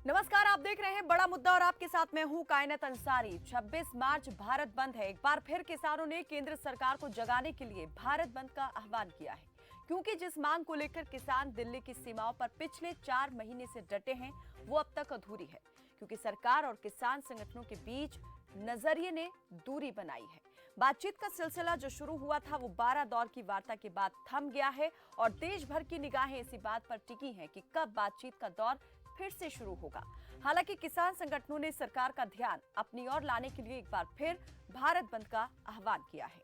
नमस्कार, आप देख रहे हैं बड़ा मुद्दा और आपके साथ मैं हूं कायनात अंसारी। 26 मार्च भारत बंद है। एक बार फिर किसानों ने केंद्र सरकार को जगाने के लिए भारत बंद का आह्वान किया है, क्योंकि जिस मांग को लेकर किसान दिल्ली की सीमाओं पर पिछले 4 महीने से डटे हैं वो अब तक अधूरी है, क्योंकि सरकार और किसान संगठनों के बीच नजरिए ने दूरी बनाई है। बातचीत का सिलसिला जो शुरू हुआ था वो 12 दौर की वार्ता के बाद थम गया है और देश भर की निगाहें इसी बात पर टिकी हैं कि कब बातचीत का दौर फिर से शुरू होगा। हालांकि किसान संगठनों ने सरकार का ध्यान अपनी ओर लाने के लिए एक बार फिर भारत बंद का आह्वान किया है।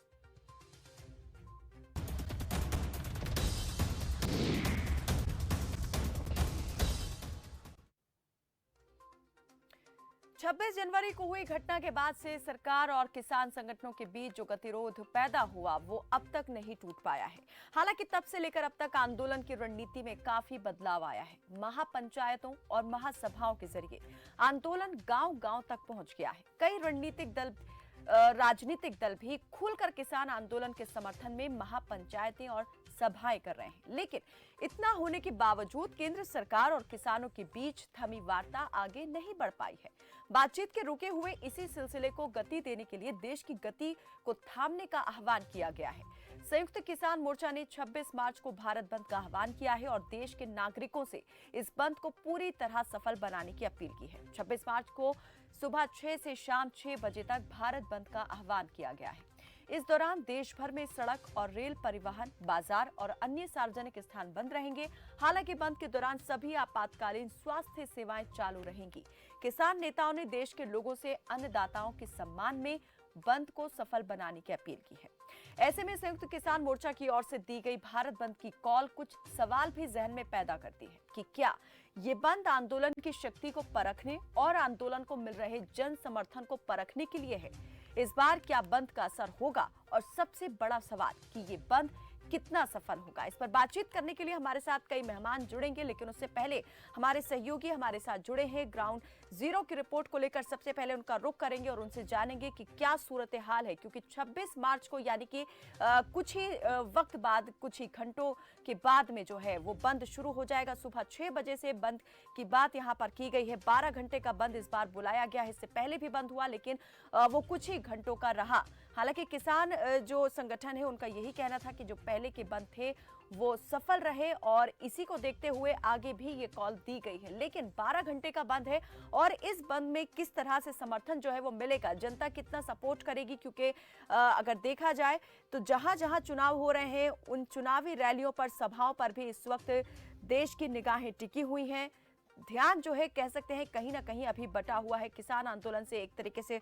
26 जनवरी को हुई घटना के बाद से सरकार और किसान संगठनों के बीच जो गतिरोध पैदा हुआ वो अब तक नहीं टूट पाया है। हालांकि तब से लेकर अब तक आंदोलन की रणनीति में काफी बदलाव आया है। महापंचायतों और महासभाओं के जरिए आंदोलन गांव-गांव तक पहुंच गया है। कई राजनीतिक दल भी खुलकर किसान आंदोलन के समर्थन में महापंचायतें और सभाएं कर रहे हैं। लेकिन इतना होने के बावजूद केंद्र सरकार और किसानों के बीच थमी वार्ता आगे नहीं बढ़ पाई है। बातचीत के रुके हुए इसी सिलसिले को गति देने के लिए देश की गति को थामने का आह्वान किया गया है। संयुक्त किसान मोर्चा ने 26 मार्च को भारत बंद का आह्वान किया है और देश के नागरिकों से इस बंद को पूरी तरह सफल बनाने की अपील की है। 26 मार्च को सुबह 6 से शाम 6 बजे तक भारत बंद का आह्वान किया गया है। इस दौरान देश भर में सड़क और रेल परिवहन, बाजार और अन्य सार्वजनिक स्थान बंद रहेंगे। हालांकि बंद के दौरान सभी आपातकालीन स्वास्थ्य सेवाएं चालू रहेंगी। किसान नेताओं ने देश के लोगों से अन्नदाताओं के सम्मान में बंद को सफल बनाने की अपील की है। ऐसे में संयुक्त किसान मोर्चा की ओर से दी गई भारत बंद की कॉल कुछ सवाल भी जहन में पैदा करती है कि क्या ये बंद आंदोलन की शक्ति को परखने और आंदोलन को मिल रहे जन समर्थन को परखने के लिए है। इस बार क्या बंद का असर होगा और सबसे बड़ा सवाल कि ये बंद कितना सफल होगा। इस पर बातचीत करने के लिए हमारे साथ कई मेहमान जुड़ेंगे, लेकिन उससे पहले हमारे सहयोगी हमारे साथ जुड़े हैं। ग्राउंड जीरो की रिपोर्ट को लेकर सबसे पहले उनका रुख करेंगे और उनसे जानेंगे कि क्या सूरत हाल है, क्योंकि 26 मार्च को यानी कि कुछ ही वक्त बाद, कुछ ही घंटों के बाद में जो है वो बंद शुरू हो जाएगा। सुबह 6 बजे से बंद की बात यहाँ पर की गई है। 12 घंटे का बंद इस बार बुलाया गया है। इससे पहले भी बंद हुआ, लेकिन वो कुछ ही घंटों का रहा। हालांकि किसान जो संगठन है उनका यही कहना था कि जो पहले के बंद थे वो सफल रहे और इसी को देखते हुए आगे भी ये कॉल दी गई है। लेकिन 12 घंटे का बंद है और इस बंद में किस तरह से समर्थन जो है वो मिलेगा, जनता कितना सपोर्ट करेगी, क्योंकि अगर देखा जाए तो जहां जहां चुनाव हो रहे हैं उन चुनावी रैलियों पर, सभाओं पर भी इस वक्त देश की निगाहें टिकी हुई हैं। ध्यान जो है कह सकते हैं कहीं ना कहीं अभी बटा हुआ है। किसान आंदोलन से एक तरीके से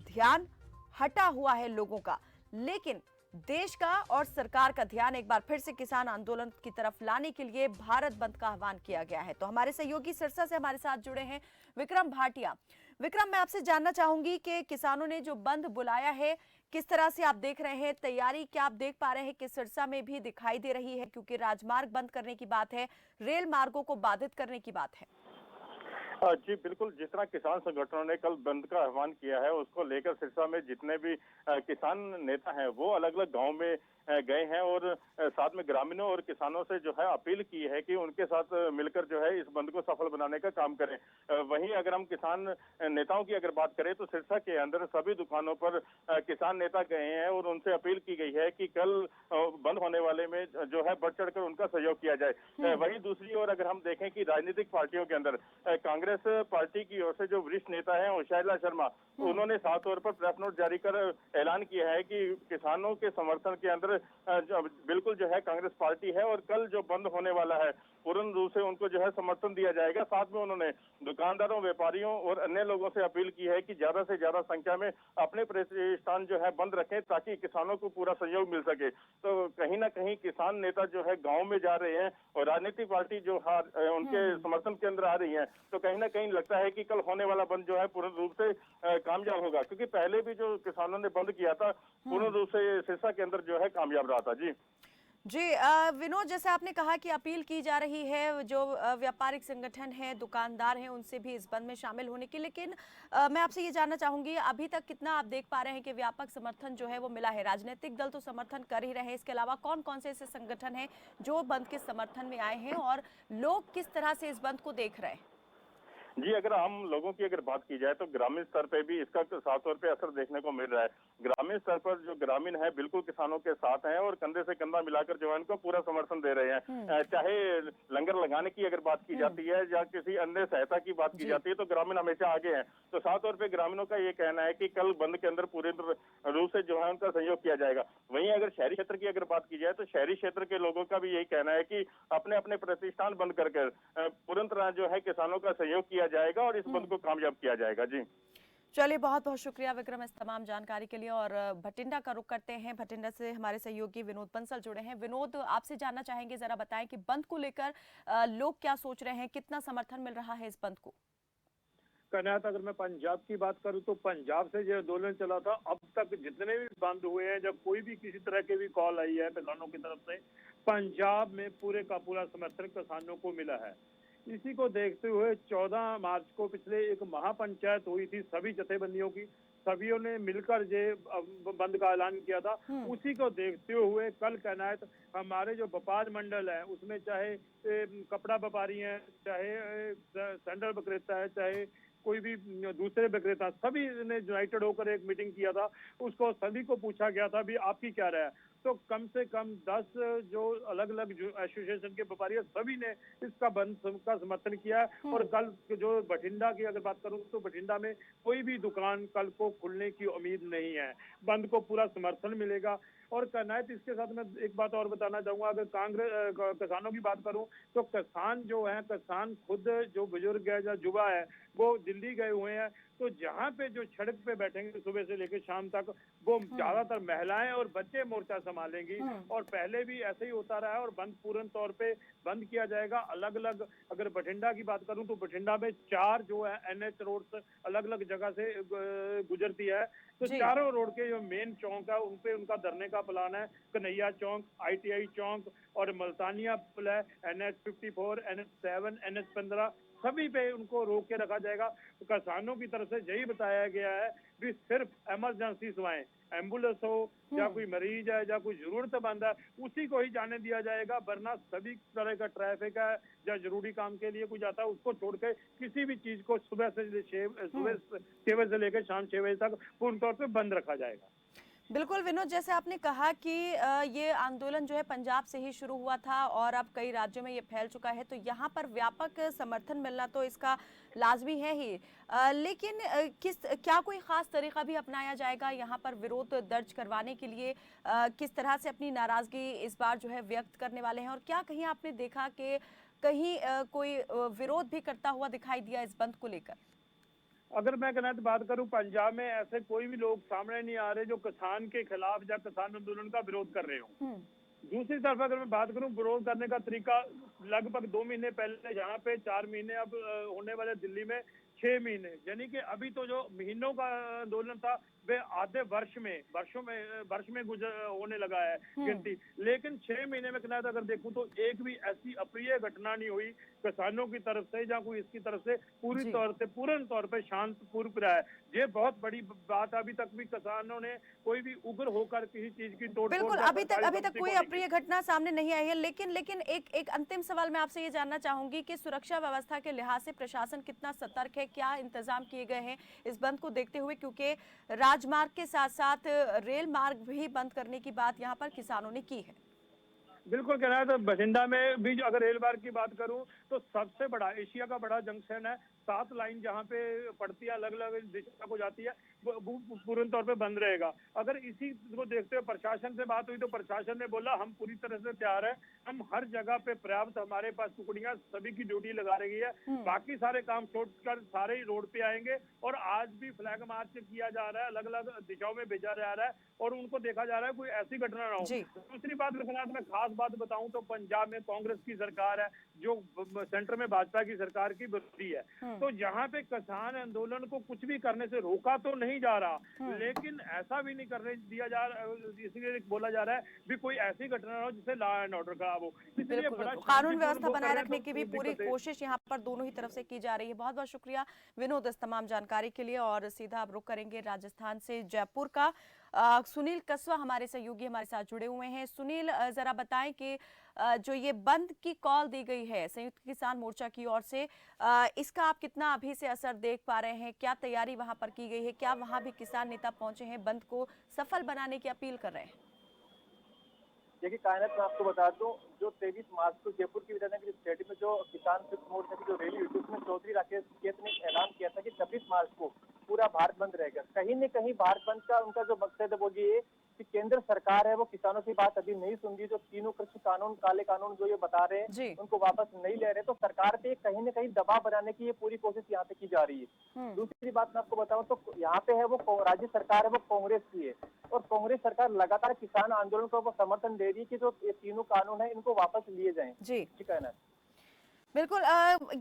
ध्यान हटा हुआ है लोगों का, लेकिन देश का और सरकार का ध्यान एक बार फिर से किसान आंदोलन की तरफ लाने के लिए भारत बंद का आह्वान किया गया है। तो हमारे सहयोगी सिरसा से हमारे साथ जुड़े हैं विक्रम भाटिया। विक्रम, मैं आपसे जानना चाहूंगी कि किसानों ने जो बंद बुलाया है किस तरह से आप देख रहे हैं, तैयारी क्या आप देख पा रहे हैं कि सिरसा में भी दिखाई दे रही है, क्योंकि राजमार्ग बंद करने की बात है, रेल मार्गों को बाधित करने की बात है। जी बिल्कुल, जिस तरह किसान संगठनों ने कल बंद का आह्वान किया है उसको लेकर सिरसा में जितने भी किसान नेता हैं वो अलग अलग गांव में गए हैं और साथ में ग्रामीणों और किसानों से जो है अपील की है कि उनके साथ मिलकर जो है इस बंद को सफल बनाने का काम करें। वहीं अगर हम किसान नेताओं की अगर बात करें तो सिरसा के अंदर सभी दुकानों पर किसान नेता गए हैं और उनसे अपील की गई है कि कल बंद होने वाले में जो है बढ़ चढ़कर उनका सहयोग किया जाए। वहीं दूसरी ओर अगर हम देखें कि राजनीतिक पार्टियों के अंदर कांग्रेस पार्टी की ओर से जो वरिष्ठ नेता है उषाइला शर्मा, उन्होंने साफ तौर पर प्रेस नोट जारी कर ऐलान किया है कि किसानों के समर्थन के अंदर बिल्कुल जो है कांग्रेस पार्टी है और कल जो बंद होने वाला है पूर्ण रूप से उनको जो है समर्थन दिया जाएगा। साथ में उन्होंने दुकानदारों, व्यापारियों और अन्य लोगों से अपील की है कि ज्यादा से ज्यादा संख्या में अपने प्रतिष्ठान जो है बंद रखें ताकि किसानों को पूरा सहयोग मिल सके। तो कहीं ना कहीं किसान नेता जो है गांव में जा रहे हैं और राजनीतिक पार्टी जो उनके समर्थन के अंदर आ रही है, तो कहीं ना कहीं लगता है कि कल होने वाला बंद जो है पूर्ण रूप से कामयाब होगा, क्योंकि पहले भी जो किसानों ने बंद किया था पूर्ण रूप से सिरसा के अंदर जो है कामयाब रहा था। जी विनोद, जैसे आपने कहा कि अपील की जा रही है जो व्यापारिक संगठन है, दुकानदार हैं, उनसे भी इस बंद में शामिल होने की, लेकिन मैं आपसे ये जानना चाहूंगी अभी तक कितना आप देख पा रहे हैं कि व्यापक समर्थन जो है वो मिला है। राजनीतिक दल तो समर्थन कर ही रहे हैं, इसके अलावा कौन कौन से ऐसे संगठन हैं जो बंद के समर्थन में आए हैं और लोग किस तरह से इस बंद को देख रहे हैं? जी, अगर आम लोगों की अगर बात की जाए तो ग्रामीण स्तर पे भी इसका साफ तौर पे असर देखने को मिल रहा है। ग्रामीण स्तर पर जो ग्रामीण है बिल्कुल किसानों के साथ हैं और कंधे से कंधा मिलाकर जो है उनको पूरा समर्थन दे रहे हैं। चाहे लंगर लगाने की अगर बात की जाती है या किसी अन्य सहायता की बात की जी। जाती है तो ग्रामीण हमेशा आगे हैं। तो साफ तौर पे ग्रामीणों का ये कहना है कि कल बंद के अंदर पूरे रूप से जो है उनका सहयोग किया जाएगा। वहीं अगर शहरी क्षेत्र की अगर बात की जाए तो शहरी क्षेत्र के लोगों का भी यही कहना है कि अपने अपने प्रतिष्ठान बंद कर पूर्ण तरह जो है किसानों का सहयोग किया जाएगा और इस बंद को कामयाब किया जाएगा। जी चलिए, बहुत बहुत शुक्रिया विक्रम इस तमाम जानकारी के लिए। और भटिंडा का रुख करते हैं। भटिंडा से हमारे सहयोगी विनोद बंसल जुड़े हैं। विनोद, आपसे जानना चाहेंगे, जरा बताएं कि बंद को लेकर लोग क्या सोच रहे हैं, कितना समर्थन मिल रहा है इस बंद को? कनात, अगर मैं पंजाब की बात करूं तो पंजाब से जो आंदोलन चला था, अब तक जितने भी बंद हुए हैं, जब कोई भी किसी तरह की भी कॉल आई है किसानों की तरफ से, पंजाब में पूरे का पूरा समर्थन किसानों को मिला है। इसी को देखते हुए 14 मार्च को पिछले एक महापंचायत हुई थी सभी जथेबंदियों की, सभी ने मिलकर जे बंद का ऐलान किया था। उसी को देखते हुए कल कनात हमारे जो व्यापार मंडल है उसमें चाहे कपड़ा व्यापारी है, चाहे सैंडल विक्रेता है, चाहे कोई भी दूसरे विक्रेता, सभी ने यूनाइटेड होकर एक मीटिंग किया था। उसको सभी को पूछा गया था भी आपकी क्या राय है। तो कम से कम 10 जो अलग अलग जो एसोसिएशन के व्यापारी है सभी ने इसका बंद का समर्थन किया है। और कल जो बठिंडा की अगर बात करूं तो बठिंडा में कोई भी दुकान कल को खुलने की उम्मीद नहीं है। बंद को पूरा समर्थन मिलेगा। और कनायत, इसके साथ मैं एक बात और बताना चाहूंगा, अगर कांग्रेस किसानों की बात करूं तो किसान जो है, किसान खुद जो बुजुर्ग है या युवा है वो दिल्ली गए हुए हैं। तो जहां पे जो सड़क पे बैठेंगे सुबह से लेकर शाम तक, वो ज्यादातर महिलाएं और बच्चे मोर्चा संभालेंगी। और पहले भी ऐसे ही होता रहा है। और बंद पूर्ण तौर पे बंद किया जाएगा। अलग अलग अगर बठिंडा की बात करूं तो बठिंडा में 4 जो है NH रोड अलग अलग जगह से गुजरती है। तो चारों रोड के जो मेन चौक है उन पे उनका धरने का प्लान है। कन्हैया चौक, ITI चौक और मल्तानिया पुल है, NH 54, NH 7, NH 15, सभी पे उनको रोक के रखा जाएगा। तो किसानों की तरफ से यही बताया गया है कि सिर्फ इमरजेंसी सेवाएं, एम्बुलेंस हो या कोई मरीज है या कोई जरूरतमंद है, उसी को ही जाने दिया जाएगा। वरना सभी तरह का ट्रैफिक है या जरूरी काम के लिए कोई जाता है उसको छोड़ के किसी भी चीज को सुबह 6 बजे से लेकर शाम 6 बजे तक पूर्ण तौर पे बंद रखा जाएगा। बिल्कुल विनोद, जैसे आपने कहा कि ये आंदोलन जो है पंजाब से ही शुरू हुआ था और अब कई राज्यों में ये फैल चुका है, तो यहाँ पर व्यापक समर्थन मिलना तो इसका लाजमी है ही। लेकिन क्या कोई खास तरीका भी अपनाया जाएगा यहाँ पर विरोध दर्ज करवाने के लिए? किस तरह से अपनी नाराजगी इस बार जो है व्यक्त करने वाले हैं? और क्या कहीं आपने देखा कि कहीं कोई विरोध भी करता हुआ दिखाई दिया इस बंद को लेकर? अगर मैं कनात बात करूं, पंजाब में ऐसे कोई भी लोग सामने नहीं आ रहे जो किसान के खिलाफ या किसान आंदोलन का विरोध कर रहे हो। दूसरी तरफ अगर मैं बात करूं विरोध करने का तरीका, लगभग 2 महीने पहले जहाँ पे 4 महीने अब होने वाले दिल्ली में 6 महीने, यानी कि अभी तो जो महीनों का आंदोलन था वे आधे वर्ष में गुजर होने लगा है गिनती। लेकिन 6 महीने में कनात अगर देखूं तो एक भी ऐसी अप्रिय घटना नहीं हुई किसानों की तरफ से या कोई इसकी तरफ से पूरी तौर से पूर्ण तौर पे शांतिपूर्ण रहा है। ये बहुत बड़ी बात। अभी तक भी किसानों ने कोई भी उग्र होकर किसी चीज की तोड़ बिल्कुल, अभी तक कोई अप्रिय घटना सामने नहीं आई है। लेकिन एक अंतिम सवाल मैं आपसे ये जानना चाहूंगी कि सुरक्षा व्यवस्था के लिहाज से प्रशासन कितना सतर्क है? क्या इंतजाम किए गए हैं इस बंद को देखते हुए? क्योंकि राजमार्ग के साथ साथ रेल मार्ग भी बंद करने की बात यहाँ पर किसानों ने की है। बिल्कुल कह रहा है। तो बठिंडा में भी अगर रेल मार्ग की बात करूं तो सबसे बड़ा एशिया का बड़ा जंक्शन है। 7 लाइन जहां पे पड़ती है, अलग अलग दिशा को जाती है, वो पूर्ण तौर पे बंद रहेगा। अगर इसी को देखते हुए प्रशासन से बात हुई तो प्रशासन ने बोला हम पूरी तरह से तैयार है, हम हर जगह पे पर्याप्त हमारे पास टुकड़ियां सभी की ड्यूटी लगा रही है। बाकी सारे काम छोड़कर सारे ही रोड पे आएंगे। और आज भी फ्लैग मार्च किया जा रहा है, अलग अलग दिशाओं में भेजा जा रहा है और उनको देखा जा रहा है कोई ऐसी घटना ना हो। दूसरी बात में खास बात बताऊं तो पंजाब में कांग्रेस की सरकार है जो सेंटर में भाजपा की सरकार की विरोधी है। तो यहाँ पे किसान आंदोलन को कुछ भी करने से रोका तो नहीं जा रहा, लेकिन ऐसा भी नहीं करने दिया जा रहा, इसलिए बोला जा रहा है भी कोई ऐसी घटना हो जिससे लॉ एंड ऑर्डर खराब हो। इसलिए कानून व्यवस्था बनाए रखने की भी पूरी कोशिश यहाँ पर दोनों ही तरफ से की जा रही है। बहुत बहुत शुक्रिया विनोद इस तमाम जानकारी के लिए। और सीधा अब रुख करेंगे राजस्थान से जयपुर का। सुनील कसवा हमारे सहयोगी हमारे साथ जुड़े हुए हैं। सुनील, जरा बताएं कि जो ये बंद की कॉल दी गई है संयुक्त किसान मोर्चा की ओर से, इसका आप कितना अभी से असर देख पा रहे हैं? क्या तैयारी वहां पर की गई है? क्या वहां भी किसान नेता पहुंचे हैं बंद को सफल बनाने की अपील कर रहे हैं? देखिए कायनात, मैं आपको बता दूं, जो 23 मार्च को जयपुर की विधाननगर स्टेडियम में जो किसान संयुक्त मोर्चा की जो रैली हुई थी उसमें चौधरी राकेश टिकैत ने ऐलान किया था कि 26 मार्च को पूरा भारत बंद रहेगा। कहीं न कहीं भारत बंद का उनका जो मकसद है वो ये है कि केंद्र सरकार है वो किसानों की बात अभी नहीं सुन रही। जो तीनों कृषि कानून, काले कानून जो ये बता रहे जी। हैं उनको वापस नहीं ले रहे, तो सरकार पे कहीं न कहीं दबाव बनाने की ये पूरी कोशिश यहाँ पे की जा रही है। दूसरी बात मैं आपको बताऊं तो यहाँ पे है वो राज्य सरकार है वो कांग्रेस की है, और कांग्रेस सरकार लगातार किसान आंदोलन को वो समर्थन दे रही है कि जो ये तीनों कानून है इनको वापस लिए जाएं। जी कहना है बिल्कुल।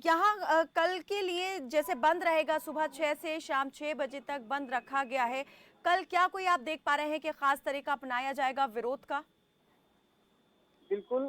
यहाँ कल के लिए जैसे बंद रहेगा, सुबह 6 से शाम 6 बजे तक बंद रखा गया है। कल क्या कोई आप देख पा रहे हैं कि खास तरीका अपनाया जाएगा विरोध का? बिल्कुल,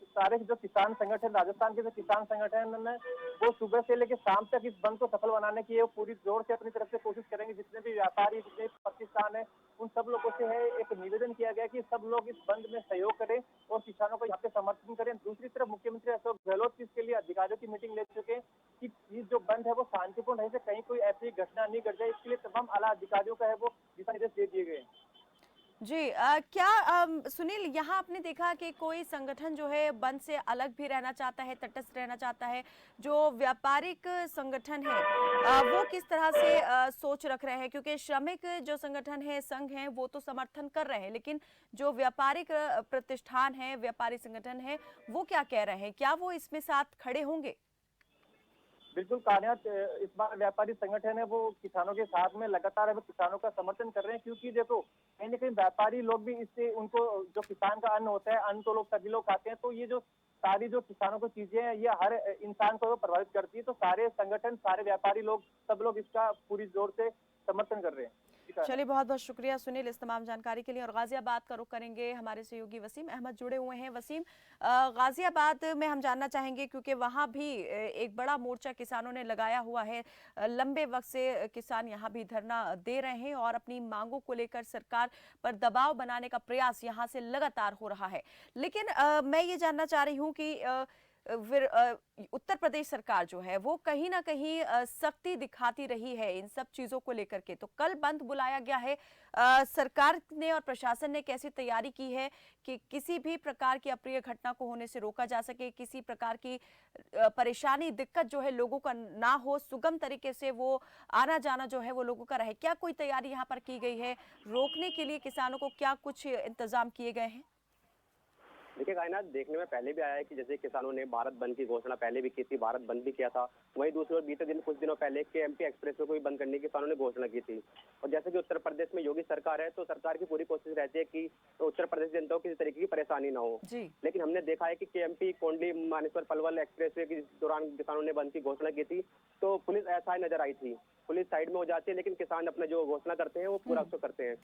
सारे जो किसान संगठन, राजस्थान के जो किसान संगठन है वो सुबह से लेकर शाम तक इस बंद को सफल बनाने की पूरी जोर से अपनी तरफ से कोशिश करेंगे। जितने भी व्यापारी, जितने भी प्रतिष्ठान है, उन सब लोगों से है एक निवेदन किया गया कि सब लोग इस बंद में सहयोग करें और किसानों को यहाँ पे समर्थन करें। दूसरी तरफ मुख्यमंत्री अशोक गहलोत इसके लिए अधिकारियों की मीटिंग ले चुके हैं कि ये जो बंद है वो शांतिपूर्ण है, कहीं कोई ऐसी घटना नहीं घट जाए, इसके लिए तमाम आला अधिकारियों का है वो दिशा निर्देश दे दिए गए हैं। जी, क्या सुनील, यहाँ आपने देखा कि कोई संगठन जो है बंद से अलग भी रहना चाहता है, तटस्थ रहना चाहता है? जो व्यापारिक संगठन है वो किस तरह से सोच रख रहे हैं? क्योंकि श्रमिक जो संगठन है, संघ हैं, वो तो समर्थन कर रहे हैं, लेकिन जो व्यापारिक प्रतिष्ठान है, व्यापारी संगठन है, वो क्या कह रहे हैं? क्या वो इसमें साथ खड़े होंगे? बिल्कुल कायनात, इस बार व्यापारी संगठन है वो किसानों के साथ में लगातार है किसानों का समर्थन कर रहे हैं, क्योंकि देखो कहीं ना कहीं व्यापारी लोग भी इससे, उनको जो किसान का अन्न होता है, अन्न तो लोग सभी लोग खाते हैं, तो ये जो सारी जो किसानों को चीजें हैं ये हर इंसान को प्रभावित करती है। तो सारे संगठन, सारे व्यापारी लोग, सब लोग इसका पूरी जोर से समर्थन कर रहे हैं। चलिए, बहुत बहुत शुक्रिया सुनील इस तमाम जानकारी के लिए। और गाजियाबाद का रुख करेंगे, हमारे सहयोगी वसीम अहमद जुड़े हुए हैं। वसीम, गाजियाबाद में हम जानना चाहेंगे क्योंकि वहां भी एक बड़ा मोर्चा किसानों ने लगाया हुआ है। लंबे वक्त से किसान यहां भी धरना दे रहे हैं और अपनी मांगों को लेकर सरकार पर दबाव बनाने का प्रयास यहां से लगातार हो रहा है। लेकिन मैं ये जानना चाह रही हूँ कि उत्तर प्रदेश सरकार जो है वो कहीं ना कहीं सख्ती दिखाती रही है इन सब चीजों को लेकर के। तो कल बंद बुलाया गया है, सरकार ने और प्रशासन ने कैसी तैयारी की है कि किसी भी प्रकार की अप्रिय घटना को होने से रोका जा सके, किसी प्रकार की परेशानी, दिक्कत जो है लोगों का ना हो, सुगम तरीके से वो आना जाना जो है वो लोगों का रहे? क्या कोई तैयारी यहाँ पर की गई है रोकने के लिए? किसानों को क्या कुछ इंतजाम किए गए हैं? देखिए कायनात, देखने में पहले भी आया है कि जैसे किसानों ने भारत बंद की घोषणा पहले भी की थी, भारत बंद भी किया था। वहीं दूसरी ओर बीते दिन, कुछ दिनों पहले केएमपी एक्सप्रेसवे को भी बंद करने की किसानों ने घोषणा की थी। और जैसे कि उत्तर प्रदेश में योगी सरकार है, तो सरकार की पूरी कोशिश रहती है कि उत्तर प्रदेश जनता को किसी तरीके की परेशानी ना हो। लेकिन हमने देखा है कि केएमपी कोंडली मानेसर पलवल एक्सप्रेसवे के दौरान किसानों ने बंद की घोषणा की थी, तो पुलिस असहाय नजर आई थी। पुलिस साइड में हो जाती है, लेकिन किसान अपना जो घोषणा करते हैं वो पूरा उसको करते हैं।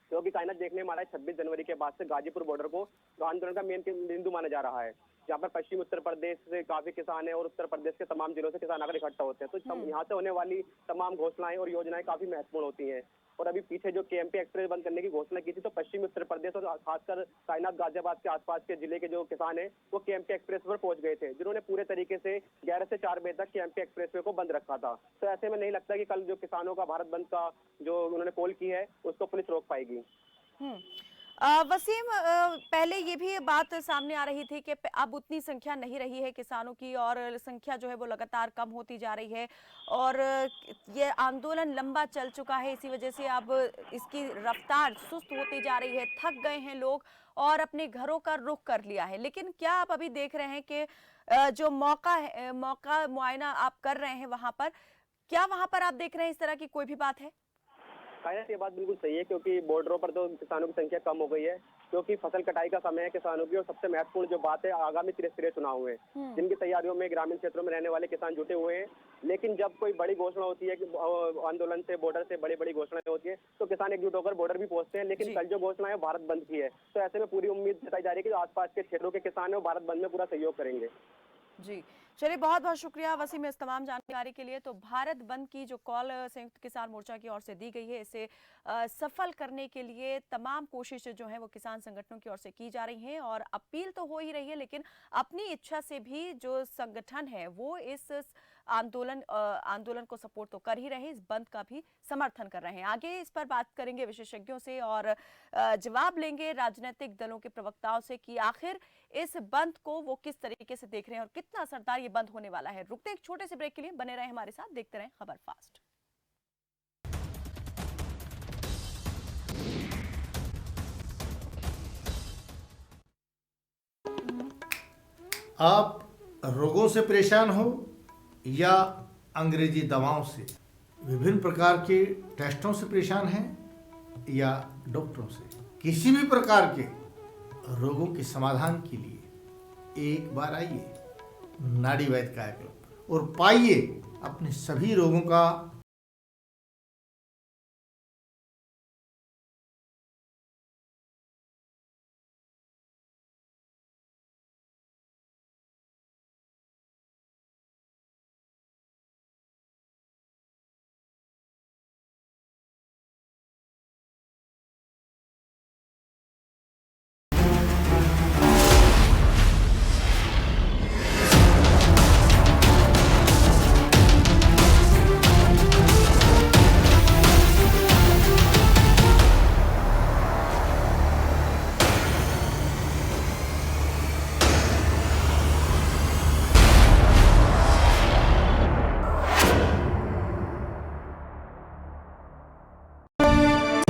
क्योंकि कायनात, देखने में आ रहा है 26 जनवरी के बाद से गाजीपुर बॉर्डर को आंदोलन का मेन बिंदु माना जा रहा है, जहाँ पर पश्चिम उत्तर प्रदेश से काफी किसान है और उत्तर प्रदेश के तमाम जिलों से किसान आकर इकट्ठा होते हैं। तो यहाँ से होने वाली तमाम घोषणाएं और योजनाएं काफी महत्वपूर्ण होती हैं। और अभी पीछे जो केएमपी एक्सप्रेस बंद करने की घोषणा की थी, तो पश्चिमी उत्तर प्रदेश और खासकर कायनात गाजियाबाद के आसपास के जिले के जो किसान हैं वो केएमपी एक्सप्रेस पर पहुंच गए थे, जिन्होंने पूरे तरीके से 11 से 4 बजे तक केएमपी एक्सप्रेसवे को बंद रखा था। तो ऐसे में नहीं लगता कि कल जो किसानों का भारत बंद का जो उन्होंने कॉल की है उसको पुलिस रोक पाएगी। वसीम, पहले ये भी बात सामने आ रही थी कि अब उतनी संख्या नहीं रही है किसानों की और संख्या जो है वो लगातार कम होती जा रही है और ये आंदोलन लंबा चल चुका है, इसी वजह से अब इसकी रफ्तार सुस्त होती जा रही है, थक गए हैं लोग और अपने घरों का रुख कर लिया है। लेकिन क्या आप अभी देख रहे हैं कि जो मौका मुआयना आप कर रहे हैं वहां पर, क्या वहां पर आप देख रहे हैं इस तरह की कोई भी बात है? कायनात, ये बात बिल्कुल सही है, क्योंकि बॉर्डरों पर तो किसानों की संख्या कम हो गई है, क्योंकि फसल कटाई का समय है किसानों की। और सबसे महत्वपूर्ण जो बात है, आगामी त्रिस्तरीय चुनाव हुए, जिनकी तैयारियों में ग्रामीण क्षेत्रों में रहने वाले किसान जुटे हुए हैं। लेकिन जब कोई बड़ी घोषणा होती है कि आंदोलन से, बॉर्डर से बड़ी बड़ी घोषणाएं होती है, तो किसान एकजुट होकर बॉर्डर भी पहुंचते हैं। लेकिन कल जो घोषणा है भारत बंद की है, तो ऐसे में पूरी उम्मीद जताई जा रही है कि जो आसपास के क्षेत्रों के किसान है वो भारत बंद में पूरा सहयोग करेंगे। जी। चलिए, बहुत बहुत शुक्रिया वसीम इस तमाम जानकारी के लिए। तो भारत बंद की जो कॉल संयुक्त किसान मोर्चा की ओर से दी गई है, इसे सफल करने के लिए तमाम कोशिशें जो हैं वो किसान संगठनों की ओर से की जा रही हैं और अपील तो हो ही रही है, लेकिन अपनी इच्छा से भी जो संगठन है वो इस आंदोलन को सपोर्ट तो कर ही रहे हैं, इस बंद का भी समर्थन कर रहे हैं। आगे इस पर बात करेंगे विशेषज्ञों से और जवाब लेंगे राजनीतिक दलों के प्रवक्ताओं से कि आखिर इस बंद को वो किस तरीके से देख रहे हैं और कितना असरदार ये बंद होने वाला है। रुकते एक छोटे से ब्रेक के लिए, बने रहे हमारे साथ, देखते रहें खबर फास्ट। आप रोगों से परेशान हो या अंग्रेजी दवाओं से, विभिन्न प्रकार के टेस्टों से परेशान हैं या डॉक्टरों से, किसी भी प्रकार के रोगों के समाधान के लिए एक बार आइए नाड़ी वैद्य कायाकल्प और पाइए अपने सभी रोगों का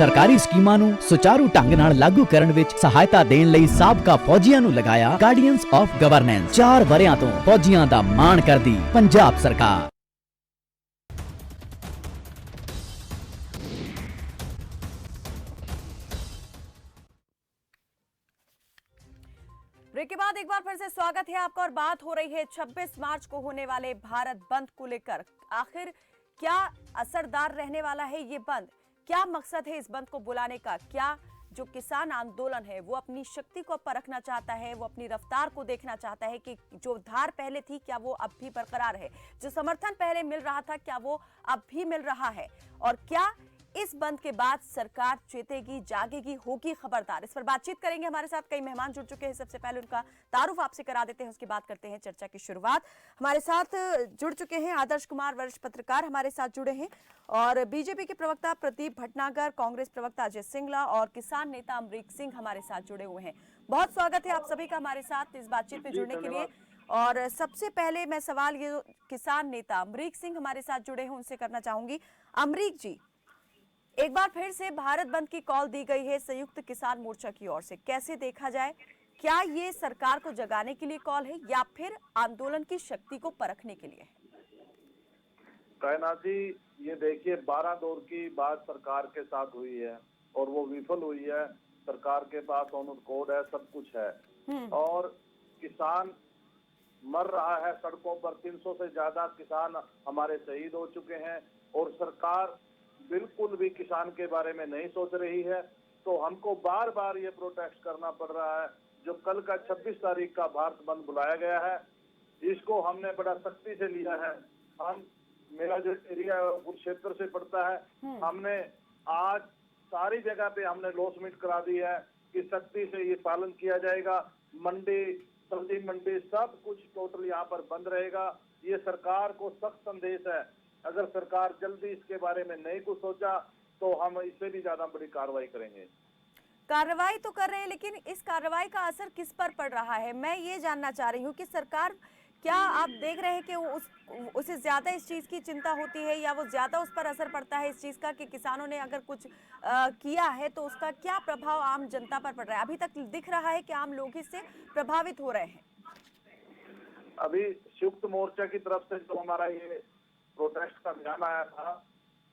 ਸਰਕਾਰੀ ਸਕੀਮਾਂ ਨੂੰ ਸੁਚਾਰੂ ਢੰਗ ਨਾਲ ਲਾਗੂ ਕਰਨ ਵਿੱਚ ਸਹਾਇਤਾ ਦੇਣ ਲਈ ਸਾਬਕਾ ਫੌਜੀਆਂ ਨੂੰ ਲਗਾਇਆ ਗਾਰਡੀਅਨਸ ਆਫ ਗਵਰਨੈਂਸ। 4 ਵਰਿਆਂ ਤੋਂ ਫੌਜੀਆਂ ਦਾ ਮਾਣ ਕਰਦੀ ਪੰਜਾਬ ਸਰਕਾਰ। ब्रेक के बाद एक बार फिर से स्वागत है आपका और बात हो रही है 26 मार्च को होने वाले भारत बंद को लेकर। आखिर क्या असरदार रहने वाला है ये बंद, क्या मकसद है इस बंद को बुलाने का, क्या जो किसान आंदोलन है वो अपनी शक्ति को परखना चाहता है, वो अपनी रफ्तार को देखना चाहता है कि जो धार पहले थी क्या वो अब भी बरकरार है, जो समर्थन पहले मिल रहा था क्या वो अब भी मिल रहा है, और क्या इस बंद के बाद सरकार चेतेगी, जागेगी, होगी खबरदार। इस पर बातचीत करेंगे। हमारे साथ कई मेहमान जुड़ चुके हैं। सबसे पहले उनका तारुफ आपसे करा देते हैं, उसके बाद करते हैं चर्चा की शुरुआत। हमारे साथ जुड़ चुके हैं आदर्श कुमार, वरिष्ठ पत्रकार हमारे साथ जुड़े हैं, और बीजेपी के प्रवक्ता प्रदीप भटनागर, कांग्रेस प्रवक्ता अजय सिंगला और किसान नेता अमरीक सिंह हमारे साथ जुड़े हुए हैं। बहुत स्वागत है आप सभी का हमारे साथ इस बातचीत में जुड़ने के लिए। और सबसे पहले मैं सवाल ये किसान नेता अमरीक सिंह हमारे साथ जुड़े हैं उनसे करना चाहूंगी। अमरीक जी, एक बार फिर से भारत बंद की कॉल दी गई है संयुक्त किसान मोर्चा की ओर से, कैसे देखा जाए? क्या ये सरकार को जगाने के लिए कॉल है या फिर आंदोलन की शक्ति को परखने के लिए? कायनात जी, ये देखिए 12 दौर की बात सरकार के साथ हुई है और वो विफल हुई है। सरकार के पास ऑनर कोड है, सब कुछ है, और किसान मर रहा है सड़कों पर। 300 से ज्यादा किसान हमारे शहीद हो चुके हैं और सरकार बिल्कुल भी किसान के बारे में नहीं सोच रही है। तो हमको बार बार ये प्रोटेस्ट करना पड़ रहा है। जो कल का 26 तारीख का भारत बंद बुलाया गया है, इसको हमने बड़ा सख्ती से लिया है। मेरा जो एरिया उस क्षेत्र से पड़ता है, हमने आज सारी जगह पे हमने लॉसमेंट करा दी है कि सख्ती से ये पालन किया जाएगा। मंडी, सब्जी मंडी, सब कुछ टोटल यहाँ पर बंद रहेगा। ये सरकार को सख्त संदेश है। अगर सरकार जल्दी इसके बारे में नहीं कुछ सोचा तो हम इससे भी ज्यादा बड़ी कार्रवाई करेंगे। कार्रवाई तो कर रहे हैं, लेकिन इस कार्रवाई का असर किस पर पड़ रहा है? मैं ये जानना चाह रही हूँ कि सरकार, क्या आप देख रहे हैं कि उसे ज्यादा इस चीज की चिंता होती है या वो ज्यादा उस पर असर पड़ता है इस चीज का कि किसानों ने अगर कुछ किया है तो उसका क्या प्रभाव आम जनता पर पड़ रहा है? अभी तक दिख रहा है कि आम लोग इससे प्रभावित हो रहे हैं। अभी संयुक्त मोर्चा की तरफ से जो हमारा ये प्रोटेस्ट का अभियान आया था,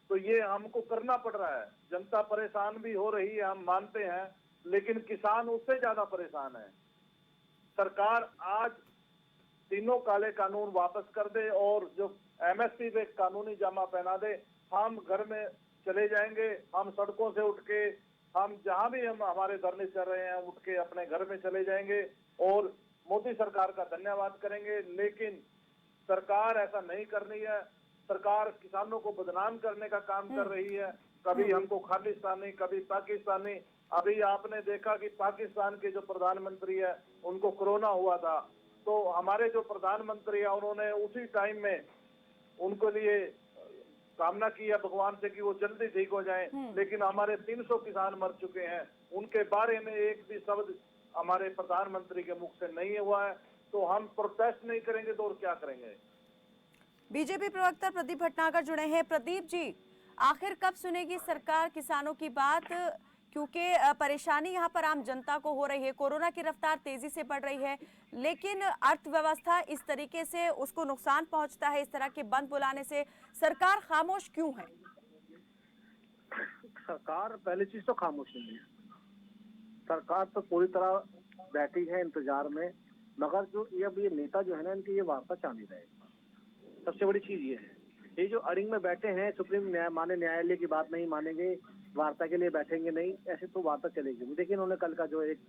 तो ये हमको करना पड़ रहा है। जनता परेशान भी हो रही है, हम मानते हैं, लेकिन किसान उससे ज्यादा परेशान है। सरकार आज तीनों काले कानून वापस कर दे और जो एमएसपी पे कानूनी जामा पहना दे, हम घर में चले जाएंगे। हम सड़कों से उठ के, हम जहां भी हम हमारे धरने चल रहे हैं, उठ के अपने घर में चले जाएंगे और मोदी सरकार का धन्यवाद करेंगे। लेकिन सरकार ऐसा नहीं करनी है। सरकार किसानों को बदनाम करने का काम कर रही है, कभी हमको खालिस्तानी, कभी पाकिस्तानी। अभी आपने देखा कि पाकिस्तान के जो प्रधानमंत्री है उनको कोरोना हुआ था, तो हमारे जो प्रधानमंत्री है उन्होंने उसी टाइम में उनके लिए कामना की है भगवान से कि वो जल्दी ठीक हो जाएं, लेकिन हमारे 300 किसान मर चुके हैं, उनके बारे में एक भी शब्द हमारे प्रधानमंत्री के मुख से नहीं हुआ है। तो हम प्रोटेस्ट नहीं करेंगे तो और क्या करेंगे। बीजेपी प्रवक्ता प्रदीप भटनागर जुड़े हैं। प्रदीप जी, आखिर कब सुनेगी सरकार किसानों की बात, क्योंकि परेशानी यहाँ पर आम जनता को हो रही है, कोरोना की रफ्तार तेजी से बढ़ रही है, लेकिन अर्थव्यवस्था इस तरीके से उसको नुकसान पहुंचता है, इस तरह के बंद बुलाने से सरकार खामोश क्यों है? सरकार पहली चीज तो खामोश नहीं है, सरकार तो पूरी तरह बैठी है इंतजार में, मगर जो ये नेता जो है ना, इनकी ये वार्ता चाह नहीं रहे। सबसे बड़ी चीज ये है, ये जो अड़िंग में बैठे हैं, सुप्रीम न्यायालय की बात नहीं मानेंगे, वार्ता के लिए बैठेंगे नहीं, ऐसे तो वार्ता चलेगी। देखिए इन्होंने कल का जो एक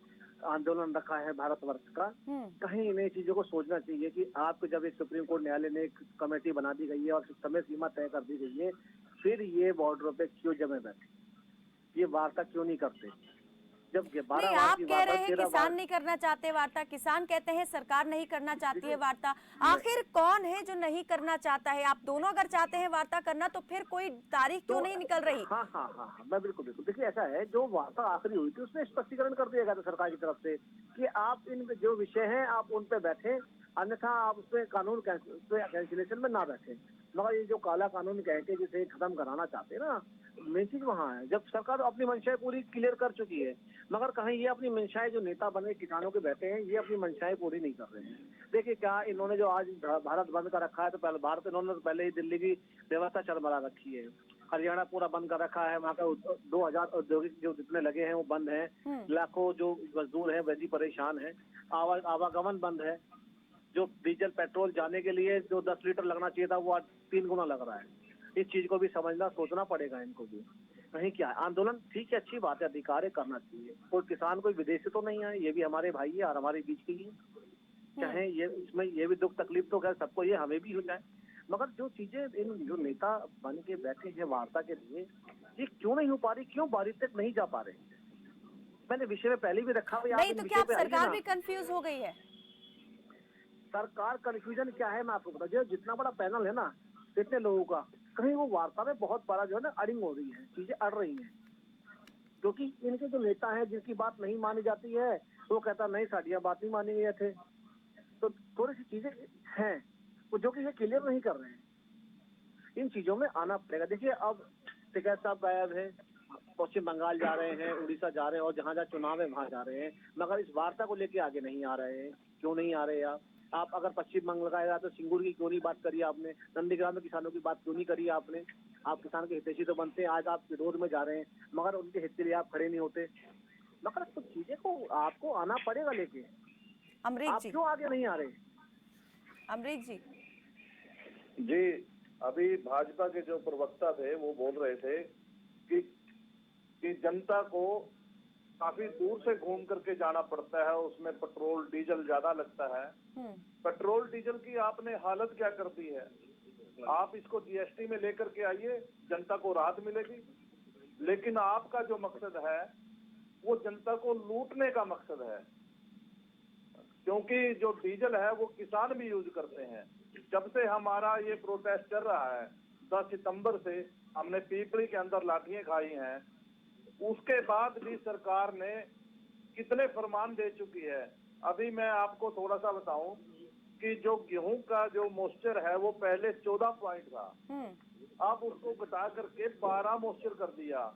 आंदोलन रखा है भारतवर्ष का, कहीं इन्हें चीजों को सोचना चाहिए कि आपको जब एक सुप्रीम कोर्ट न्यायालय ने एक कमेटी बना दी गई है और समय सीमा तय कर दी गई है, फिर ये बॉर्डरों पे क्यों जमे बैठे, ये वार्ता क्यों नहीं करते? जब नहीं, आप कह रहे हैं किसान नहीं करना चाहते वार्ता, किसान कहते हैं सरकार नहीं करना चाहती है वार्ता। आखिर कौन है जो नहीं करना चाहता है? आप दोनों अगर चाहते हैं वार्ता करना तो फिर कोई तारीख क्यों नहीं निकल रही? हाँ, मैं बिल्कुल देखिए ऐसा है, जो वार्ता आखिरी हुई थी उसमें स्पष्टीकरण कर दिया गया था सरकार की तरफ से कि आप इन जो विषय हैं आप उन पे बैठे, अन्यथा आप उसमें कानून कैंसिलेशन में ना बैठे। मगर ये जो काला कानून कह के जिसे खत्म कराना चाहते हैं ना, मेन चीज वहाँ है। जब सरकार अपनी मंशाएं पूरी क्लियर कर चुकी है, मगर कहीं ये अपनी मंशाएं, जो नेता बने किसानों के बैठे हैं, ये अपनी मंशाएं पूरी नहीं कर रहे हैं। देखिए क्या इन्होंने जो आज भारत बंद का रखा है, तो पहले भारत इन्होंने पहले ही दिल्ली की व्यवस्था चरमरा रखी है, हरियाणा पूरा बंद कर रखा है, वहाँ का 2000 औद्योगिक जो जितने लगे हैं वो बंद हैं, लाखों जो मजदूर हैं वैसी परेशान है, आवागमन बंद है, जो डीजल पेट्रोल जाने के लिए जो 10 लीटर लगना चाहिए था वो आज 3 गुना लग रहा है। इस चीज को भी समझना, सोचना पड़ेगा इनको भी। कहीं क्या है, आंदोलन ठीक है, अच्छी बात है, अधिकार है, करना चाहिए। कोई किसान कोई विदेशी तो नहीं है, ये भी हमारे भाई है और हमारे बीच के ही है, चाहे ये इसमें ये भी दुख तकलीफ तो खैर सबको, ये हमें भी हो जाए, मगर जो चीजें इन जो नेता बन के बैठे हैं वार्ता के लिए, ये क्यों नहीं हो पा रही, क्यों बारी तक नहीं जा पा रहे? मैंने विषय में पहले भी रखा हुआ, नहीं तो क्या सरकार भी कंफ्यूज हो गई है? सरकार कंफ्यूजन क्या है मैं आपको बता दूं, जितना बड़ा पैनल है ना इतने लोगों का, कहीं वो वार्ता में बहुत बड़ा जो है ना अड़िंग हो रही है, चीजें अड़ रही हैं, क्योंकि इनके जो नेता हैं जिनकी बात नहीं मानी जाती है वो कहता नहीं साड़ियाँ बात नहीं मानी गए थे, तो थोड़ी सी चीजें हैं वो जो कि ये क्लियर नहीं कर रहे हैं, इन चीजों में आना पड़ेगा। देखिए अब टिकैत साहब गायब है, पश्चिम बंगाल जा रहे हैं, उड़ीसा जा रहे हैं और जहाँ जहाँ चुनाव है वहाँ जा रहे हैं, मगर इस वार्ता को लेके आगे नहीं आ रहे हैं। क्यों नहीं आ रहे आप अगर पश्चिम बंगाल लगाएगा तो सिंगूर की क्यों नहीं बात करी आपने, नंदीग्राम में किसानों की बात क्यों नहीं करी आपने? आप किसान के हितैषी तो बनते हैं, आज आप विरोध में जा रहे हैं, मगर उनके हित के लिए आप खड़े नहीं होते। मगर तो चीजें को आपको आना पड़ेगा लेके, अमरीक जी क्यों आगे नहीं आ रहे? अमरीक जी, अभी भाजपा के जो प्रवक्ता थे वो बोल रहे थे कि जनता को काफी दूर से घूम करके जाना पड़ता है, उसमें पेट्रोल डीजल ज्यादा लगता है। पेट्रोल डीजल की आपने हालत क्या कर दी है? आप इसको जीएसटी में लेकर के आइए, जनता को राहत मिलेगी, लेकिन आपका जो मकसद है वो जनता को लूटने का मकसद है, क्योंकि जो डीजल है वो किसान भी यूज करते हैं। जब से हमारा ये प्रोटेस्ट चल रहा है 10 सितंबर से, हमने पीपली के अंदर लाठियां खाई हैं, उसके बाद भी सरकार ने कितने फरमान दे चुकी है। अभी मैं आपको थोड़ा सा बताऊं कि जो गेहूं का जो मॉइस्चर है वो पहले 14 पॉइंट था, अब उसको घटा करके 12 मॉइस्चर कर दिया।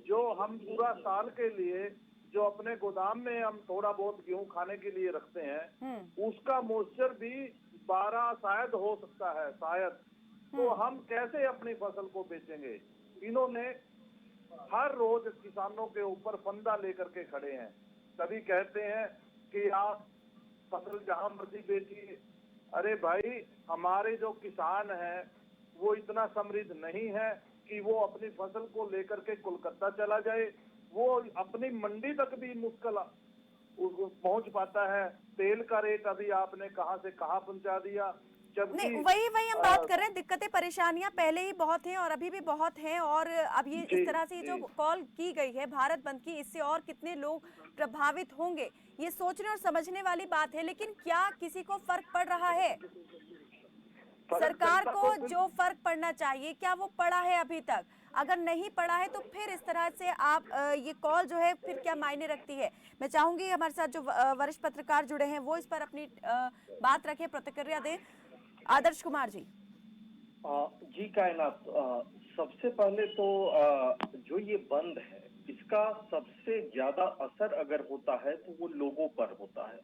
जो हम पूरा साल के लिए जो अपने गोदाम में हम थोड़ा बहुत गेहूं खाने के लिए रखते हैं, उसका मॉइस्चर भी 12 शायद हो सकता है, शायद। तो हम कैसे अपनी फसल को बेचेंगे? इन्होंने हर रोज किसानों के ऊपर फंदा लेकर के खड़े हैं। कभी कहते हैं कि आप फसल जहां मर्जी बेचिए। अरे भाई, हमारे जो किसान हैं वो इतना समृद्ध नहीं है कि वो अपनी फसल को लेकर के कोलकाता चला जाए, वो अपनी मंडी तक भी मुश्किल पहुंच पाता है। तेल का रेट अभी आपने कहां से कहां पहुंचा दिया। जबकि नहीं, वही हम बात कर रहे हैं। दिक्कतें परेशानियां पहले ही बहुत हैं और अभी भी बहुत हैं, और अब ये जी, इस तरह से जो जी। कॉल की गई है भारत बंद की, इससे और कितने लोग प्रभावित होंगे, ये सोचने और समझने वाली बात है। लेकिन क्या किसी को फर्क पड़ रहा है? सरकार को जो फर्क पड़ना चाहिए, क्या वो पड़ा है अभी तक? अगर नहीं पड़ा है तो फिर इस तरह से आप ये कॉल जो है फिर क्या मायने रखती है? मैं चाहूंगी हमारे साथ जो वरिष्ठ पत्रकार जुड़े हैं वो इस पर अपनी बात रखें, प्रतिक्रिया दें। आदर्श कुमार जी। जी कायनात, सबसे पहले तो जो ये बंद है इसका सबसे ज्यादा असर अगर होता है तो वो लोगों पर होता है।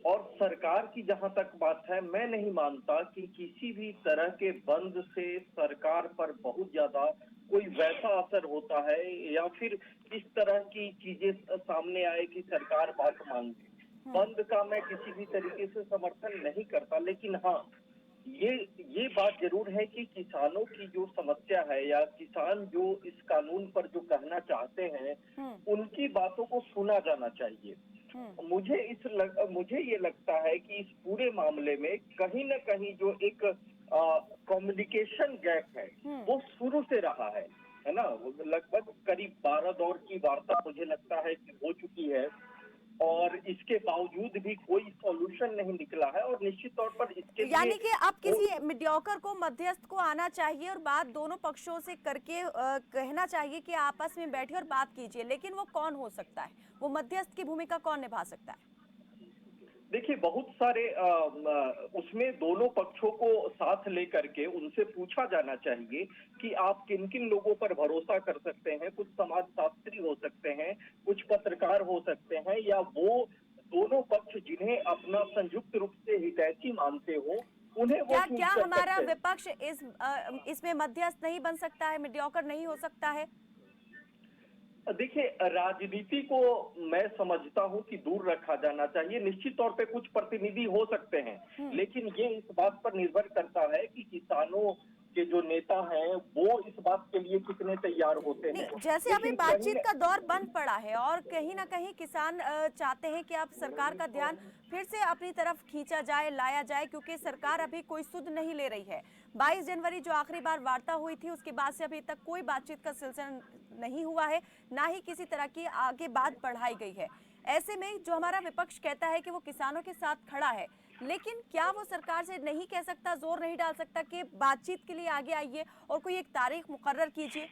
और सरकार की जहां तक बात है, मैं नहीं मानता कि किसी भी तरह के बंद से सरकार पर बहुत ज्यादा कोई वैसा असर होता है या फिर इस तरह की चीजें सामने आए कि सरकार बात मांगे। बंद का मैं किसी भी तरीके से समर्थन नहीं करता, लेकिन हाँ, ये बात जरूर है कि किसानों की जो समस्या है या किसान जो इस कानून पर जो कहना चाहते हैं, उनकी बातों को सुना जाना चाहिए। मुझे ये लगता है कि इस पूरे मामले में कहीं न कहीं जो एक कम्युनिकेशन गैप है वो शुरू से रहा है ना। लगभग करीब 12 दौर की वार्ता मुझे लगता है कि हो चुकी है और इसके बावजूद भी कोई सॉल्यूशन नहीं निकला है। और निश्चित तौर पर इसके लिए यानी कि अब किसी मीडियोकर को, मध्यस्थ को आना चाहिए और बात दोनों पक्षों से करके कहना चाहिए कि आपस में बैठिए और बात कीजिए। लेकिन वो कौन हो सकता है? वो मध्यस्थ की भूमिका कौन निभा सकता है? देखिए, बहुत सारे उसमें दोनों पक्षों को साथ लेकर के उनसे पूछा जाना चाहिए कि आप किन किन लोगों पर भरोसा कर सकते हैं। कुछ समाजशास्त्री हो सकते हैं, कुछ पत्रकार हो सकते हैं, या वो दोनों पक्ष जिन्हें अपना संयुक्त रूप से हितैषी मानते हो, उन्हें वो चूज क्या कर हमारा सकते हैं। विपक्ष इसमें मध्यस्थ नहीं बन सकता है, मीडियोकर नहीं हो सकता है? देखिए, राजनीति को मैं समझता हूं कि दूर रखा जाना चाहिए। निश्चित तौर पे कुछ प्रतिनिधि हो सकते हैं, लेकिन ये इस बात पर निर्भर करता है कि किसानों के जो नेता हैं वो इस बात के लिए कितने तैयार होते हैं। नहीं, जैसे अभी बातचीत का दौर बंद पड़ा है और कहीं ना कहीं किसान चाहते हैं कि अब सरकार का ध्यान फिर से अपनी तरफ खींचा जाए, लाया जाए, क्योंकि सरकार अभी कोई सुध नहीं ले रही है। 22 जनवरी जो आखिरी बार वार्ता हुई थी, उसके बाद से अभी तक कोई बातचीत का सिलसिला नहीं हुआ है, ना ही किसी तरह की आगे बात बढ़ाई गई है। ऐसे में जो हमारा विपक्ष कहता है कि वो किसानों के साथ खड़ा है, लेकिन क्या वो सरकार से नहीं कह सकता, जोर नहीं डाल सकता कि बातचीत के लिए आगे आइए और कोई एक तारीख मुकर्रर कीजिए?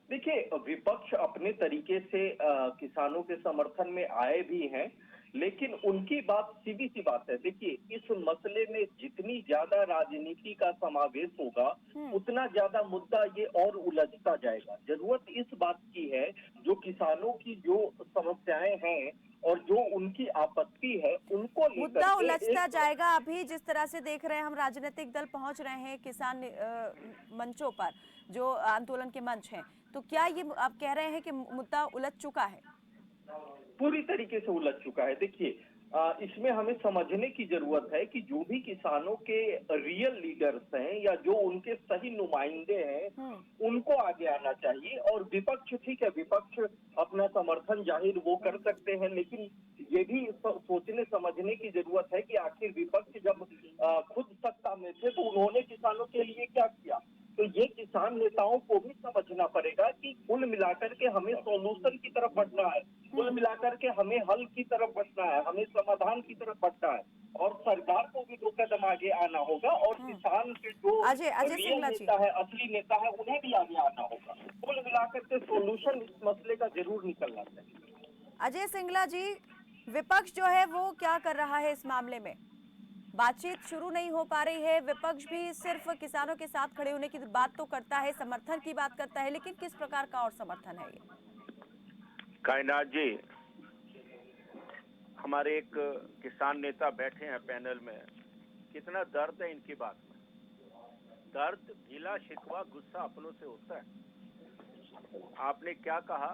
देखिए, विपक्ष अपने तरीके से किसानों के समर्थन में आए भी हैं, लेकिन उनकी बात सीधी सी बात है। देखिए, इस मसले में जितनी ज्यादा राजनीति का समावेश होगा, उतना ज्यादा मुद्दा ये और उलझता जाएगा। जरूरत इस बात की है, जो किसानों की जो समस्याएं हैं और जो उनकी आपत्ति है, उनको मुद्दा उलझता जाएगा। अभी जिस तरह से देख रहे हैं हम, राजनीतिक दल पहुंच रहे हैं किसान मंचों पर, जो आंदोलन के मंच हैं, तो क्या ये आप कह रहे हैं कि मुद्दा उलझ चुका है? पूरी तरीके से उलझ चुका है। देखिए, इसमें हमें समझने की जरूरत है कि जो भी किसानों के रियल लीडर्स हैं या जो उनके सही नुमाइंदे हैं, उनको आगे आना चाहिए। और विपक्ष, ठीक है, विपक्ष अपना समर्थन जाहिर वो कर सकते हैं, लेकिन ये भी सोचने समझने की जरूरत है कि आखिर विपक्ष जब खुद सत्ता में थे तो उन्होंने किसानों के लिए क्या किया। तो ये किसान नेताओं को भी समझना पड़ेगा कि कुल मिलाकर के हमें सॉल्यूशन की तरफ बढ़ना है, कुल मिलाकर के हमें हल की तरफ बढ़ना है, हमें समाधान की तरफ बढ़ना है। और सरकार को भी 2 कदम आगे आना होगा और किसान के जो रियल नेता है, असली नेता है, उन्हें भी आगे आना होगा। कुल मिलाकर के सॉल्यूशन इस मसले का जरूर निकलना चाहिए। अजय सिंगला जी, विपक्ष जो है वो क्या कर रहा है इस मामले में? बातचीत शुरू नहीं हो पा रही है, विपक्ष भी सिर्फ किसानों के साथ खड़े होने की बात तो करता है, समर्थन की बात करता है, लेकिन किस प्रकार का और समर्थन है ये? कायनात जी, हमारे एक किसान नेता बैठे हैं पैनल में, कितना दर्द है इनकी बात में। दर्द, गिला शिकवा, गुस्सा अपनों से होता है। आपने क्या कहा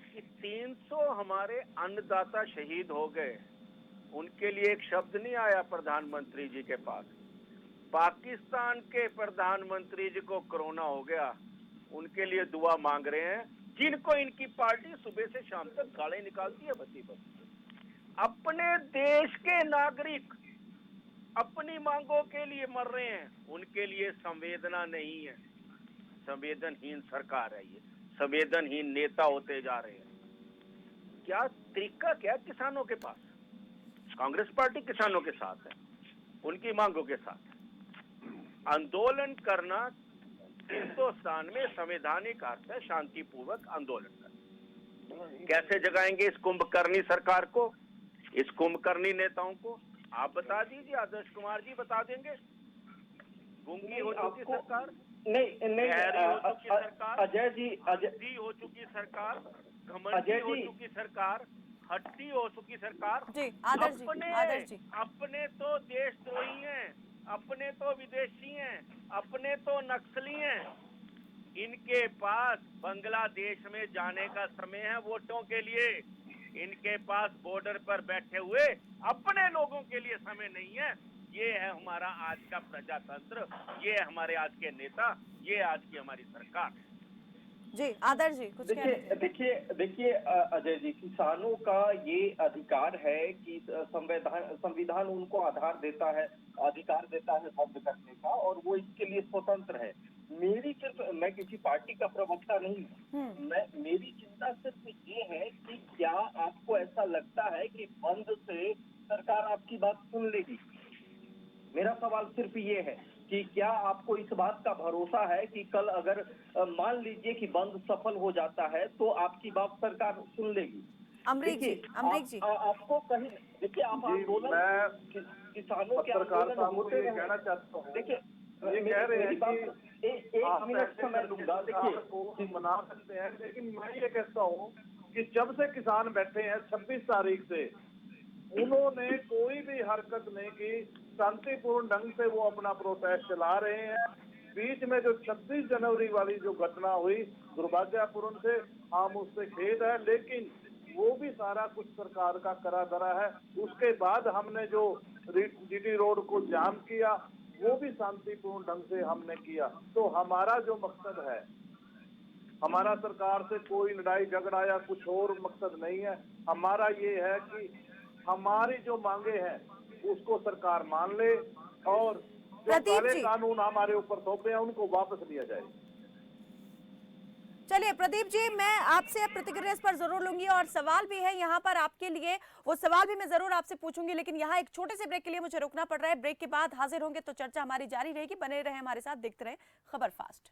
कि 300 हमारे अन्नदाता शहीद हो गए, उनके लिए एक शब्द नहीं आया प्रधानमंत्री जी के पास। पाकिस्तान के प्रधानमंत्री जी को कोरोना हो गया, उनके लिए दुआ मांग रहे हैं, जिनको इनकी पार्टी सुबह से शाम तक गाली निकालती है बसी बस। अपने देश के नागरिक अपनी मांगों के लिए मर रहे हैं, उनके लिए संवेदना नहीं है। संवेदनहीन सरकार है ये, संवेदनहीन नेता होते जा रहे हैं। क्या तरीका क्या किसानों के पास? कांग्रेस पार्टी किसानों के साथ है, उनकी मांगों के साथ है। आंदोलन करना हिंदुस्तान में संवैधानिक अर्थ है, शांतिपूर्वक आंदोलन करना। कैसे जगाएंगे इस कुंभकर्णी सरकार को, इस कुंभकर्णी नेताओं को? आप बता दीजिए, आदर्श कुमार जी बता देंगे। गूंगी हो चुकी सरकार, नहीं हो चुकी सरकार, अजय जी, अजय हो चुकी सरकार, घमंडी हो चुकी सरकार, हट्टी हो चुकी सरकार। जी आदर्श जी अपने तो देशद्रोही हैं, अपने तो विदेशी हैं, अपने तो नक्सली हैं। इनके पास बांग्लादेश में जाने का समय है वोटों के लिए। इनके पास बॉर्डर पर बैठे हुए अपने लोगों के लिए समय नहीं है। ये है हमारा आज का प्रजातंत्र, ये है हमारे आज के नेता, ये आज की हमारी सरकार। जी आदर्श जी कुछ देखिए अजय जी, किसानों का ये अधिकार है कि संविधान उनको अधिकार देता है बंद करने का, और वो इसके लिए स्वतंत्र है। मैं किसी पार्टी का प्रवक्ता नहीं हूँ, मेरी चिंता सिर्फ ये है कि क्या आपको ऐसा लगता है कि बंद से सरकार आपकी बात सुन लेगी? मेरा सवाल सिर्फ ये है कि क्या आपको इस बात का भरोसा है कि कल अगर मान लीजिए कि बंद सफल हो जाता है तो आपकी बात सरकार सुन लेगी? अमरीक जी आपको कहीं देखिए, आप आंदोलन किसानों के आंदोलन होते रहे। कहना चाहता हूँ, देखिए ये कह रहे हैं कि एक मिनट समय लूंगा। देखिए मना सकते हैं, लेकिन मैं ये कहता हूँ कि जब से किसान बैठे हैं 26 तारीख से, उन्होंने कोई भी हरकत नहीं की, शांतिपूर्ण ढंग से वो अपना प्रोटेस्ट चला रहे हैं। बीच में जो 26 जनवरी वाली जो घटना हुई, दुर्भाग्यपूर्ण से, हम उससे खेद है, लेकिन वो भी सारा कुछ सरकार का करा धरा है। उसके बाद हमने जो जीटी रोड को जाम किया, वो भी शांतिपूर्ण ढंग से हमने किया। तो हमारा जो मकसद है, हमारा सरकार से कोई लड़ाई झगड़ा या कुछ और मकसद नहीं है। हमारा ये है कि हमारी जो मांगे हैं उसको सरकार मान ले, और जो काले कानून हमारे ऊपर थोपे हैं उनको वापस लिया जाए। चलिए प्रदीप जी, मैं आपसे प्रतिक्रिया इस पर जरूर लूंगी, और सवाल भी है यहाँ पर आपके लिए, वो सवाल भी मैं जरूर आपसे पूछूंगी, लेकिन यहाँ एक छोटे से ब्रेक के लिए मुझे रुकना पड़ रहा है। ब्रेक के बाद हाजिर होंगे तो चर्चा हमारी जारी रहेगी। बने रहे हमारे साथ, देखते रहे खबर फास्ट।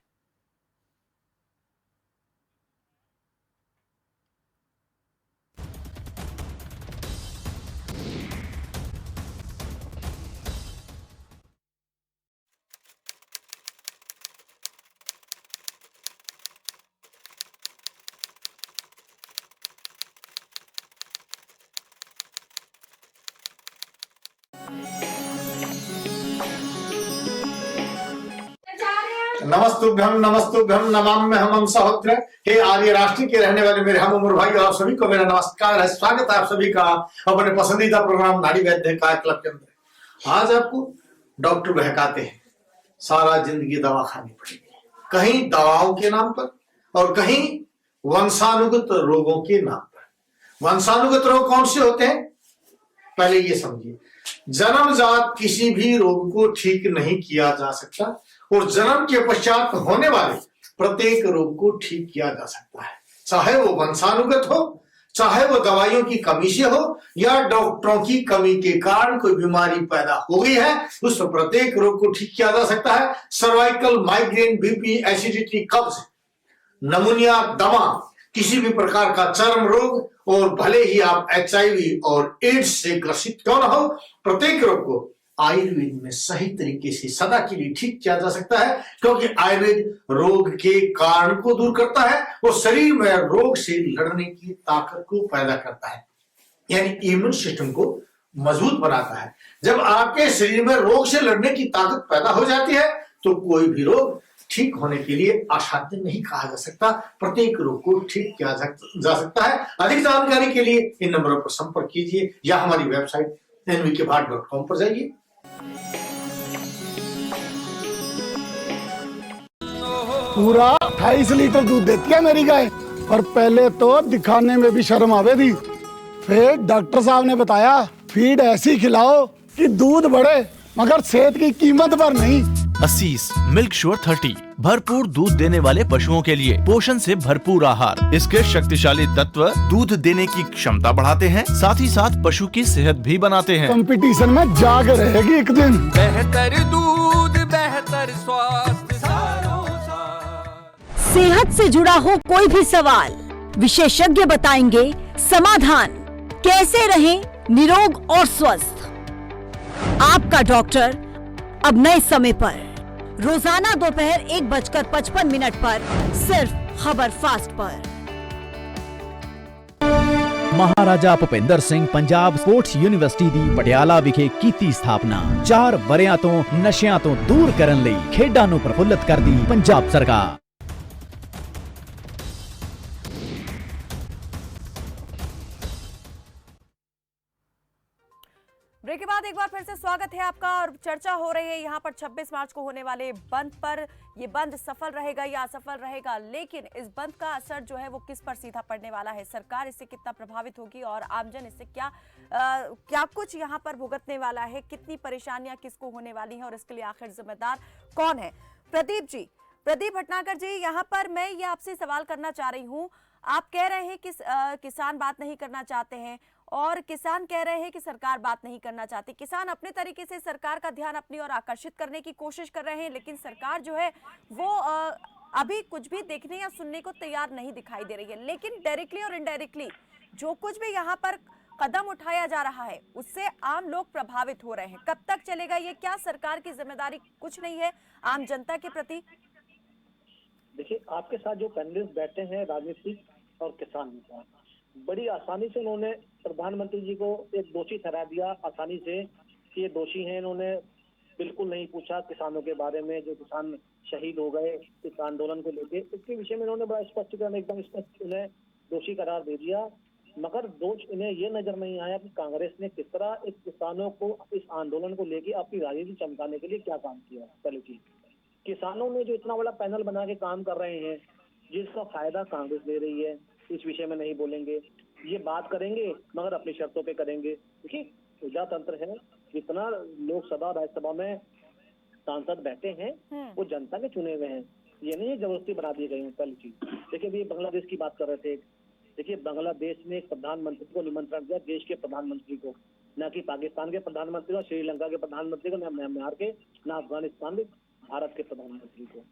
नमस्तुभ्यम नमाम्यहम् सहोत्र। हे आर्य राष्ट्र के रहने वाले मेरे हम उम्र भाई, आप सभी को मेरा नमस्कार है। स्वागत है आप सभी का अपने पसंदीदा प्रोग्राम नाड़ी वैद्य काय क्लब के अंदर। आज आपको डॉक्टर बहकाते हैं, सारा जिंदगी दवा खानी पड़ेगी, कहीं दवाओं के नाम पर और कहीं वंशानुगत रोगों के नाम पर। वंशानुगत रोग कौन से होते हैं, पहले ये समझिए। जन्मजात किसी भी रोग को ठीक नहीं किया जा सकता, और जन्म के पश्चात होने वाले प्रत्येक रोग को ठीक किया जा सकता है, चाहे वो वंशानुगत हो, चाहे वो दवाइयों की कमी से हो, या डॉक्टरों की कमी के कारण कोई बीमारी पैदा हो गई है, उस प्रत्येक रोग को ठीक किया जा सकता है। सर्वाइकल, माइग्रेन, बीपी, एसिडिटी, कब्ज, नमूनिया, दमा, किसी भी प्रकार का चर्म रोग, और भले ही आप HIV और एड्स से ग्रसित क्यों न हो, प्रत्येक रोग को आयुर्वेद में सही तरीके से सदा के लिए ठीक किया जा सकता है, क्योंकि आयुर्वेद रोग के कारण को दूर करता है और शरीर में रोग से लड़ने की ताकत को पैदा करता है, यानी इम्यून सिस्टम को मजबूत बनाता है। जब आपके शरीर में रोग से लड़ने की ताकत पैदा हो जाती है तो कोई भी रोग ठीक होने के लिए असाध्य नहीं कहा जा सकता, प्रत्येक रोग को ठीक किया जा सकता है। अधिक जानकारी के लिए इन नंबरों पर संपर्क कीजिए या हमारी वेबसाइट nvkbhat.com पर जाइए। पूरा 28 लीटर दूध देती है मेरी गाय, पर पहले तो दिखाने में भी शर्म आवे थी। फिर डॉक्टर साहब ने बताया फीड ऐसी खिलाओ कि दूध बढ़े, मगर सेहत की कीमत पर नहीं। असीस मिल्क श्योर 30 भरपूर दूध देने वाले पशुओं के लिए पोषण से भरपूर आहार। इसके शक्तिशाली तत्व दूध देने की क्षमता बढ़ाते हैं, साथ ही साथ पशु की सेहत भी बनाते हैं। कंपटीशन में जाग रहेगी एक दिन। बेहतर दूध बेहतर स्वास्थ्य। सेहत से जुड़ा हो कोई भी सवाल, विशेषज्ञ बताएंगे समाधान। कैसे रहें निरोग और स्वस्थ। आपका डॉक्टर अब नए समय पर, रोजाना दोपहर 1:55 पर, सिर्फ खबर फास्ट पर। ਮਹਾਰਾਜਾ ਭੁਪਿੰਦਰ ਸਿੰਘ ਪੰਜਾਬ ਸਪੋਰਟਸ ਯੂਨੀਵਰਸਿਟੀ ਦੀ ਪਟਿਆਲਾ ਵਿਖੇ ਕੀਤੀ ਸਥਾਪਨਾ 4 ਵਰ੍ਹਿਆਂ ਤੋਂ ਨਸ਼ਿਆਂ ਤੋਂ ਦੂਰ ਕਰਨ ਲਈ ਖੇਡਾਂ ਨੂੰ ਪ੍ਰਫੁੱਲਤ ਕਰਦੀ ਪੰਜਾਬ ਸਰਕਾਰ। ब्रेक के बाद एक बार फिर से स्वागत है आपका और चर्चा हो रही है यहाँ पर 26 मार्च को होने वाले बंद पर। ये बंद सफल रहेगा या असफल रहेगा, लेकिन इस बंद का असर जो है वो किस पर सीधा पड़ने वाला है, सरकार इससे कितना प्रभावित होगी और आमजन इससे क्या कुछ यहाँ पर भुगतने वाला है, कितनी परेशानियां किसको होने वाली हैं और इसके लिए आखिर जिम्मेदार कौन है। प्रदीप भटनागर जी, यहाँ पर मैं ये आपसे सवाल करना चाह रही हूँ। आप कह रहे हैं कि किसान बात नहीं करना चाहते हैं और किसान कह रहे हैं कि सरकार बात नहीं करना चाहती। किसान अपने तरीके से सरकार का ध्यान अपनी ओर आकर्षित करने की कोशिश कर रहे हैं, लेकिन सरकार जो है वो अभी कुछ भी देखने या सुनने को तैयार नहीं दिखाई दे रही है। लेकिन डायरेक्टली और इनडायरेक्टली जो कुछ भी यहाँ पर कदम उठाया जा रहा है उससे आम लोग प्रभावित हो रहे हैं। कब तक चलेगा ये? क्या सरकार की जिम्मेदारी कुछ नहीं है आम जनता के प्रति? देखिए, आपके साथ जो पैनलिस्ट बैठे हैं राजनीतिक और किसान नेता, बड़ी आसानी से उन्होंने प्रधानमंत्री जी को एक दोषी ठहरा दिया, आसानी से कि ये दोषी हैं। इन्होंने बिल्कुल नहीं पूछा किसानों के बारे में, जो किसान शहीद हो गए इस आंदोलन को लेके, इसके विषय में इन्होंने बड़ा स्पष्टीकरण एकदम स्पष्ट उन्हें दोषी करार दे दिया। मगर दोष इन्हें ये नजर नहीं आया कि कांग्रेस ने किस तरह इस किसानों को इस आंदोलन को लेके अपनी राजनीति चमकाने के लिए क्या काम किया। पहली चीज, किसानों ने जो इतना बड़ा पैनल बना के काम कर रहे हैं जिसका फायदा कांग्रेस ले रही है, इस विषय में नहीं बोलेंगे। ये बात करेंगे मगर अपनी शर्तों पे करेंगे। देखिए, प्रजातंत्र है, जितना लोकसभा राज्यसभा में सांसद बैठे हैं वो जनता के चुने हुए हैं, ये नहीं जबरदस्ती बना दिए गए हैं। पहली चीज देखिए, अभी बांग्लादेश की बात कर रहे थे। देखिए, बांग्लादेश ने एक प्रधानमंत्री को निमंत्रण दिया, देश के प्रधानमंत्री को, न कि पाकिस्तान के प्रधानमंत्री को, श्रीलंका के प्रधानमंत्री को, न म्यांमार के, न अफगानिस्तान के, भारत के प्रधानमंत्री को।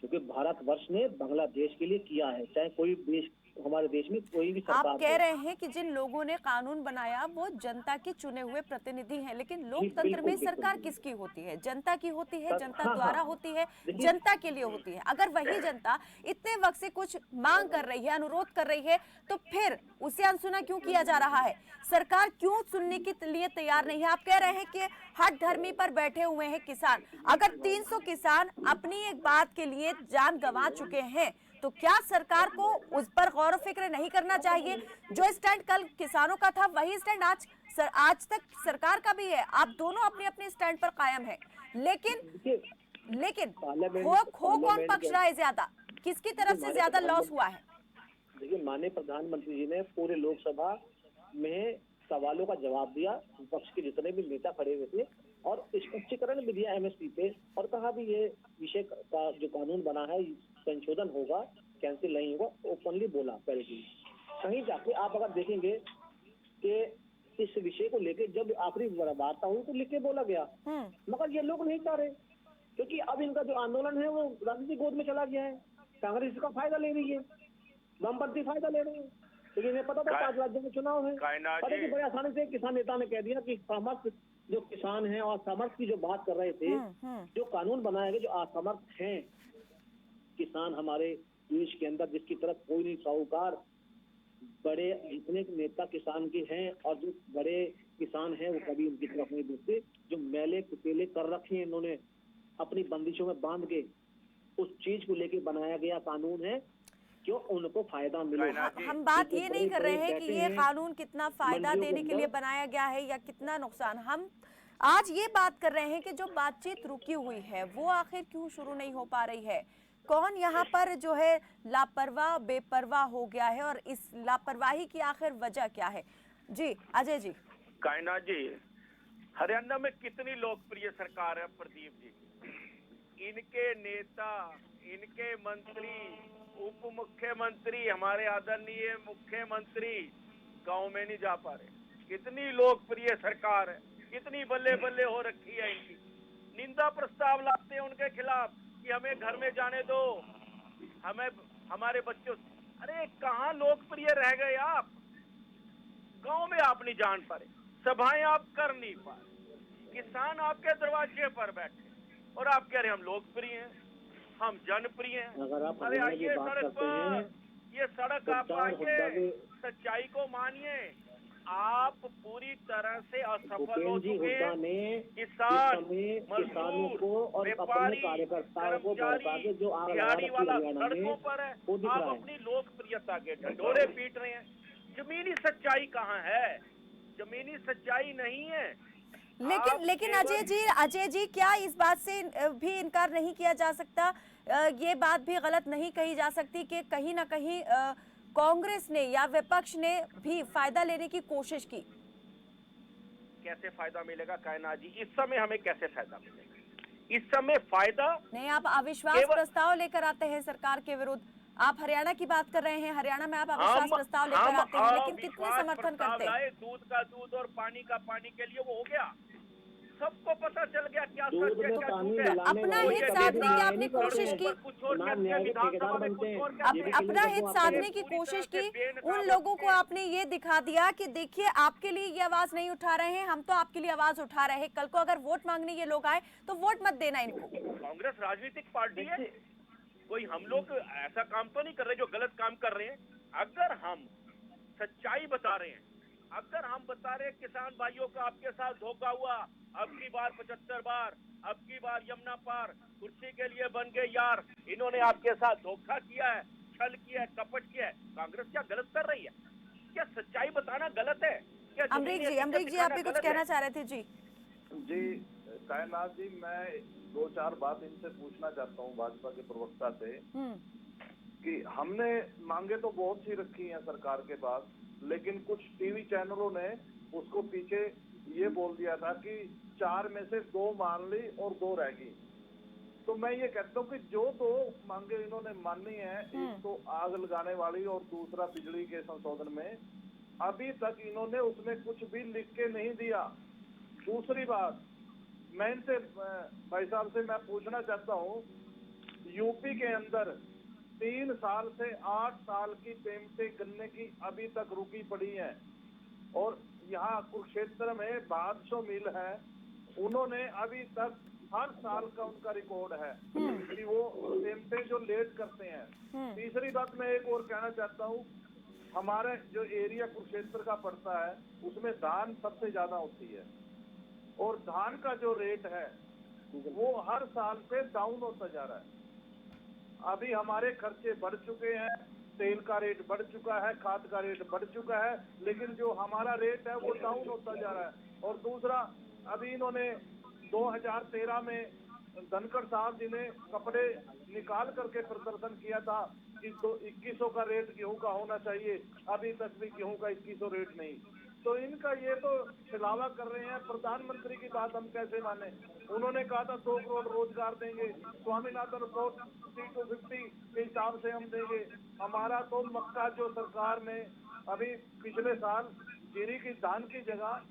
क्योंकि भारतवर्ष ने बांग्लादेश के लिए किया है, चाहे कोई देश हमारे देश में कोई भी सरकार। आप कह रहे हैं कि जिन लोगों ने कानून बनाया वो जनता के चुने हुए प्रतिनिधि हैं, लेकिन लोकतंत्र में सरकार किसकी होती है? जनता की होती है, जनता द्वारा होती है, जनता के लिए होती है। अगर वही जनता इतने वक्त से कुछ मांग कर रही है, अनुरोध कर रही है, तो फिर उसे अनसुना क्यों किया जा रहा है? सरकार क्यों सुनने के लिए तैयार नहीं है? आप कह रहे हैं कि हठ धर्मी पर बैठे हुए हैं किसान। अगर 300 किसान अपनी एक बात के लिए जान गंवा चुके हैं तो क्या सरकार को उस पर गौर फिक्र नहीं करना चाहिए? जो स्टैंड कल किसानों का था वही स्टैंड आज तक सरकार का भी है। आप दोनों अपने अपने स्टैंड पर कायम हैं, लेकिन खो कौन पक्ष रहा है ज्यादा? किसकी तरफ से ज्यादा लॉस हुआ है? देखिए, माननीय प्रधानमंत्री जी ने पूरे लोकसभा में सवालों का जवाब दिया, विपक्ष के जितने भी नेता खड़े हुए थे, और स्पष्टीकरण भी दिया एमएसपी पे, और कहा भी ये विषय का जो कानून बना है संशोधन होगा, कैंसिल नहीं होगा, ओपनली बोला। पहले चीज, कहीं जाके आप अगर देखेंगे कि इस विषय को लेके जब आखिरी वार्ता हुई तो लिख के बोला गया, मगर ये लोग नहीं चाह रहे, क्योंकि अब इनका जो आंदोलन है वो राजनीतिक गोद में चला गया है। कांग्रेस इसका फायदा ले रही है, वामपंथी फायदा ले रहे हैं, लेकिन इन्हें पता था 5 राज्यों में चुनाव है। बड़े आसानी से किसान नेता ने कह दिया कि सामर्थ्य जो किसान हैं और सामर्थ्य की जो बात कर रहे थे, जो कानून बनाए गए, जो असमर्थ हैं किसान हमारे देश के अंदर, जिसकी तरफ कोई नहीं, साहूकार बड़े जितने नेता किसान के हैं और जो बड़े किसान हैं वो कभी उनकी तरफ नहीं देखते। जो मैले कुचेले कर रखे हैं इन्होंने अपनी बंदिशों में बांध के, उस चीज को लेके बनाया गया कानून है क्यों उनको फायदा मिले। हम बात ये नहीं कर रहे हैं कि ये कानून कितना फायदा देने के लिए बनाया गया है या कितना नुकसान। हम आज ये बात कर रहे हैं कि जो बातचीत रुकी हुई है वो आखिर क्यों शुरू नहीं हो पा रही है? कौन यहाँ पर जो है लापरवाह बेपरवाह हो गया है और इस लापरवाही की आखिर वजह क्या है? जी अजय जी। कायनात जी, हरियाणा में कितनी लोकप्रिय सरकार है प्रदीप जी की। इनके नेता, इनके मंत्री, उप मुख्यमंत्री, हमारे आदरणीय मुख्यमंत्री गांव में नहीं जा पा रहे। कितनी लोकप्रिय सरकार है, कितनी बल्ले बल्ले हो रखी है इनकी। निंदा प्रस्ताव लाते हैं उनके खिलाफ कि हमें घर में जाने दो, हमें हमारे बच्चों। अरे कहाँ लोकप्रिय रह गए आप? गांव में आप नहीं जान पा रहे, सभाएं आप कर नहीं पा रहे, किसान आपके दरवाजे पर बैठे और आप कह रहे हम लोकप्रिय हैं, हम जनप्रिय हैं। अरे आइए सड़क पर, ये सड़क आप आइए, सच्चाई को मानिए। आप पूरी तरह से असफल हो चुके हैं। किसान, मजदूर, व्यापारी, कर्मचारी, दिहाड़ी वाला सड़कों पर है। आप अपनी लोकप्रियता के ढंढोरे पीट रहे हैं। जमीनी सच्चाई कहाँ है? जमीनी सच्चाई नहीं है। लेकिन अजय जी क्या इस बात से भी इनकार नहीं किया जा सकता, ये बात भी गलत नहीं कही जा सकती कि कहीं ना कहीं कांग्रेस ने या विपक्ष ने भी फायदा लेने की कोशिश की? कैसे फायदा मिलेगा कायनात जी? इस समय हमें कैसे फायदा मिलेगा? इस समय फायदा नहीं, आप अविश्वास प्रस्ताव लेकर आते हैं सरकार के विरुद्ध। आप हरियाणा की बात कर रहे हैं, हरियाणा में आप अविश्वास प्रस्ताव लेकर आते हैं, लेकिन कितने समर्थन करते हैं? दूध का दूध और पानी का पानी के लिए वो हो गया, सबको पता चल गया क्या अपना हित साधने की आपने कोशिश की, अपना हित साधने की कोशिश की। उन लोगों को आपने ये दिखा दिया कि देखिए आपके लिए ये आवाज नहीं उठा रहे हैं, हम तो आपके लिए आवाज उठा रहे हैं। कल को अगर वोट मांगने ये लोग आए तो वोट मत देना इनको। कांग्रेस राजनीतिक पार्टी है, कोई हम लोग ऐसा काम तो नहीं कर रहे जो गलत काम कर रहे हैं। अगर हम सच्चाई बता रहे हैं, अगर हम बता रहे हैं किसान भाइयों का आपके साथ धोखा हुआ, अब की बार 75 बार, अब की बार यमुना पार, कुर्सी के लिए बन गए यार, इन्होंने आपके साथ धोखा किया है, छल किया है, कपट किया है। कांग्रेस क्या गलत कर रही है? क्या सच्चाई बताना गलत है? क्या अमरीक जी आप भी कुछ कहना चाह रहे थे? जी कायनात जी, मैं 2-4 बात इनसे पूछना चाहता हूँ भाजपा के प्रवक्ता से कि हमने मांगे तो बहुत सी रखी हैं सरकार के पास, लेकिन कुछ टीवी चैनलों ने उसको पीछे ये बोल दिया था कि 4 में से 2 मान ली और 2 रह गई। तो मैं ये कहता हूँ कि जो 2 मांगे इन्होंने मानी है, एक तो आग लगाने वाली और दूसरा बिजली के संशोधन में, अभी तक इन्होंने उसमें कुछ भी लिख के नहीं दिया। दूसरी बात, मैं इनसे भाई साहब से मैं पूछना चाहता हूँ, यूपी के अंदर 3 साल से 8 साल की पेमेंटें गन्ने की अभी तक रुकी पड़ी हैं, और यहाँ कुरुक्षेत्र में 1200 मिल है, उन्होंने अभी तक हर साल का उनका रिकॉर्ड है कि वो पेमेंटें जो लेट करते हैं। तीसरी बात मैं एक और कहना चाहता हूँ, हमारे जो एरिया कुरुक्षेत्र का पड़ता है उसमें धान सबसे ज्यादा होती है, और धान का जो रेट है वो हर साल से डाउन होता जा रहा है। अभी हमारे खर्चे बढ़ चुके हैं, तेल का रेट बढ़ चुका है, खाद का रेट बढ़ चुका है, लेकिन जो हमारा रेट है वो डाउन होता जा रहा है। और दूसरा, अभी इन्होंने 2013 में धनखड़ साहब जी ने कपड़े निकाल करके प्रदर्शन किया था कि 2100 का रेट गेहूं का होना चाहिए, अभी तक भी गेहूं का 2100 रेट नहीं। तो इनका ये तो छलावा कर रहे हैं। प्रधानमंत्री की बात हम कैसे माने? उन्होंने कहा था 2 करोड़ रोजगार देंगे, स्वामीनाथन रिपोर्ट C250 के हिसाब से हम देंगे। हमारा तो मक्का जो सरकार ने अभी पिछले साल जीरी की धान की जगह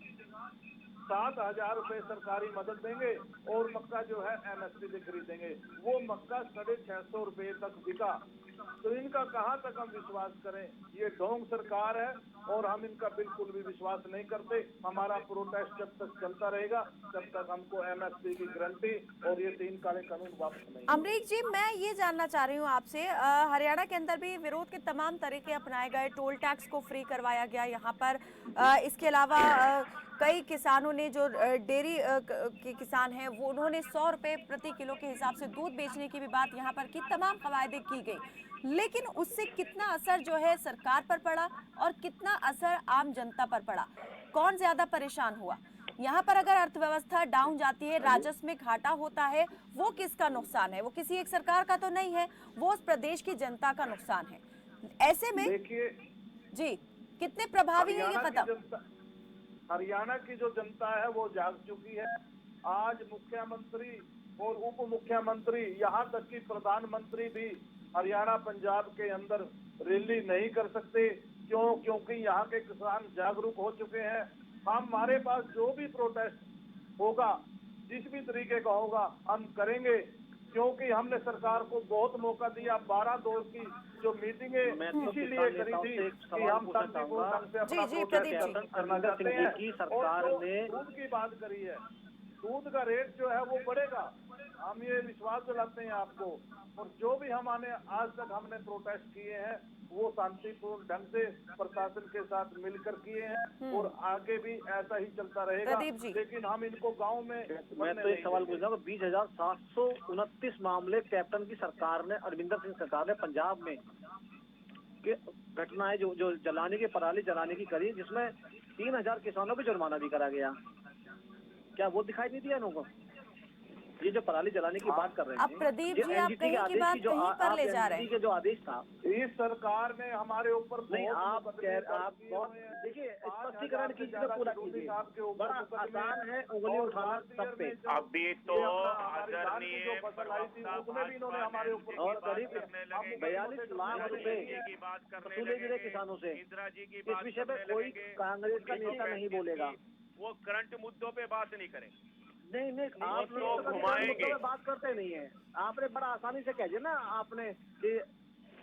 7,000 रुपए सरकारी मदद देंगे और मक्का जो है MSP से खरीदेंगे, वो मक्का 650 रुपए तक बिका। तो इनका कहाँ तक हम विश्वास करें? ये ढोंग सरकार है और हम इनका बिल्कुल भी विश्वास नहीं करते। हमारा प्रोटेस्ट जब तक चलता रहेगा तब तक हमको MSP की गारंटी और ये 3 काले कानून वापस नहीं। अमरीक जी, मैं ये जानना चाह रही हूँ आपसे, हरियाणा के अंदर भी विरोध के तमाम तरीके अपनाए गए, टोल टैक्स को फ्री करवाया गया यहाँ पर। इसके अलावा कई किसानों ने, जो डेयरी के किसान हैं, वो उन्होंने 100 रुपए प्रति किलो के हिसाब से दूध बेचने की भी बात यहाँ पर की, तमाम कवायदे की गई। लेकिन उससे कितना असर जो है सरकार पर पड़ा और कितना असर आम जनता पर पड़ा? कौन ज्यादा परेशान हुआ? यहाँ पर अगर अर्थव्यवस्था डाउन जाती है, राजस्व में घाटा होता है, वो किसका नुकसान है? वो किसी एक सरकार का तो नहीं है, वो उस प्रदेश की जनता का नुकसान है। ऐसे में देखिए जी, कितने प्रभावी है ये कदम? हरियाणा की जो जनता है वो जाग चुकी है। आज मुख्यमंत्री और उप मुख्यमंत्री, यहाँ तक कि प्रधानमंत्री भी हरियाणा पंजाब के अंदर रैली नहीं कर सकते। क्यों? क्योंकि यहाँ के किसान जागरूक हो चुके हैं। हमारे पास जो भी प्रोटेस्ट होगा, जिस भी तरीके का होगा, हम करेंगे, क्योंकि हमने सरकार को बहुत मौका दिया। 12 दौर की जो मीटिंगें इसीलिए करी थी कि हम शांतिपूर्ण ढंग से अपना प्रोटेस्ट करना चाहते हैं। की सरकार ने दूध की बात करी है, दूध का रेट जो है वो बढ़ेगा, हम ये विश्वास दिलाते हैं आपको। और जो भी हमने आज तक हमने प्रोटेस्ट किए हैं वो शांतिपूर्ण ढंग से प्रशासन के साथ मिलकर किए हैं और आगे भी ऐसा ही चलता रहेगा। लेकिन हम इनको गांव में मैं तो एक सवाल पूछ रहा हूँ, 20,729 मामले कैप्टन की सरकार ने, अरविंदर सिंह सरकार ने पंजाब में के घटनाएं जो जलाने की, पराली जलाने की करी, जिसमें 3,000 किसानों को जुर्माना भी करा गया। क्या वो दिखाई नहीं दिया इनको? ये जो पराली जलाने की बात कर रहे हैं, अब प्रदीप जी आप कहीं की बात कहीं पर ले जा रहे हैं। जो आदेश था, इस सरकार ने हमारे ऊपर नहीं, आप देखिए स्पष्टीकरण कीजिए, पूरा कीजिए। बड़ा आसान है उंगली उठाना सब पे। अभी तो आदरणीय उसमें भी इन्होंने हमारे ऊपर और करीब 42 लाख रुपए वसूले गिरे किसानों से। इस विषय पे कोई कांग्रेस का नेता नहीं बोलेगा। वो करंट मुद्दों पे बात नहीं करेंगे। नहीं, आप तो घुमाएंगे, बात करते नहीं है। आपने बड़ा आसानी से कह दिया ना आपने कि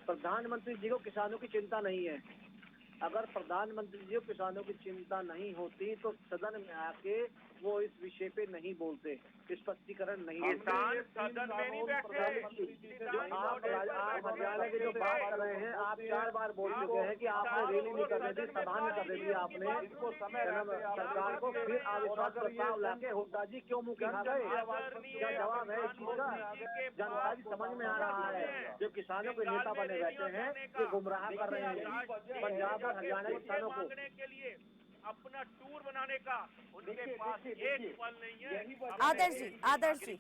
प्रधानमंत्री जी को किसानों की चिंता नहीं है। अगर प्रधानमंत्री जी को किसानों की चिंता नहीं होती तो सदन में आके वो इस विषय पे नहीं बोलते, स्पष्टीकरण नहीं किसान सदन में नहीं बैठे। जो आप हरियाणा की जो बात कर रहे हैं, आप 4 बार बोल चुके हैं कि आपने रैली नहीं कर रही थी, सभा नहीं कर रही थी आपने सरकार को, फिर अविश्वास प्रस्ताव लाके हुड्डा जी क्यों मुँह खा गए? क्या जवाब है इस चीज का? जनता की समझ में आ रहा है जो किसानों के नेता बने बैठे हैं ये गुमराह कर रहे हैं पंजाब और हरियाणा के किसानों को। के लिए अपना टूर बनाने का उनके पास एक पल नहीं है। आदर्श जी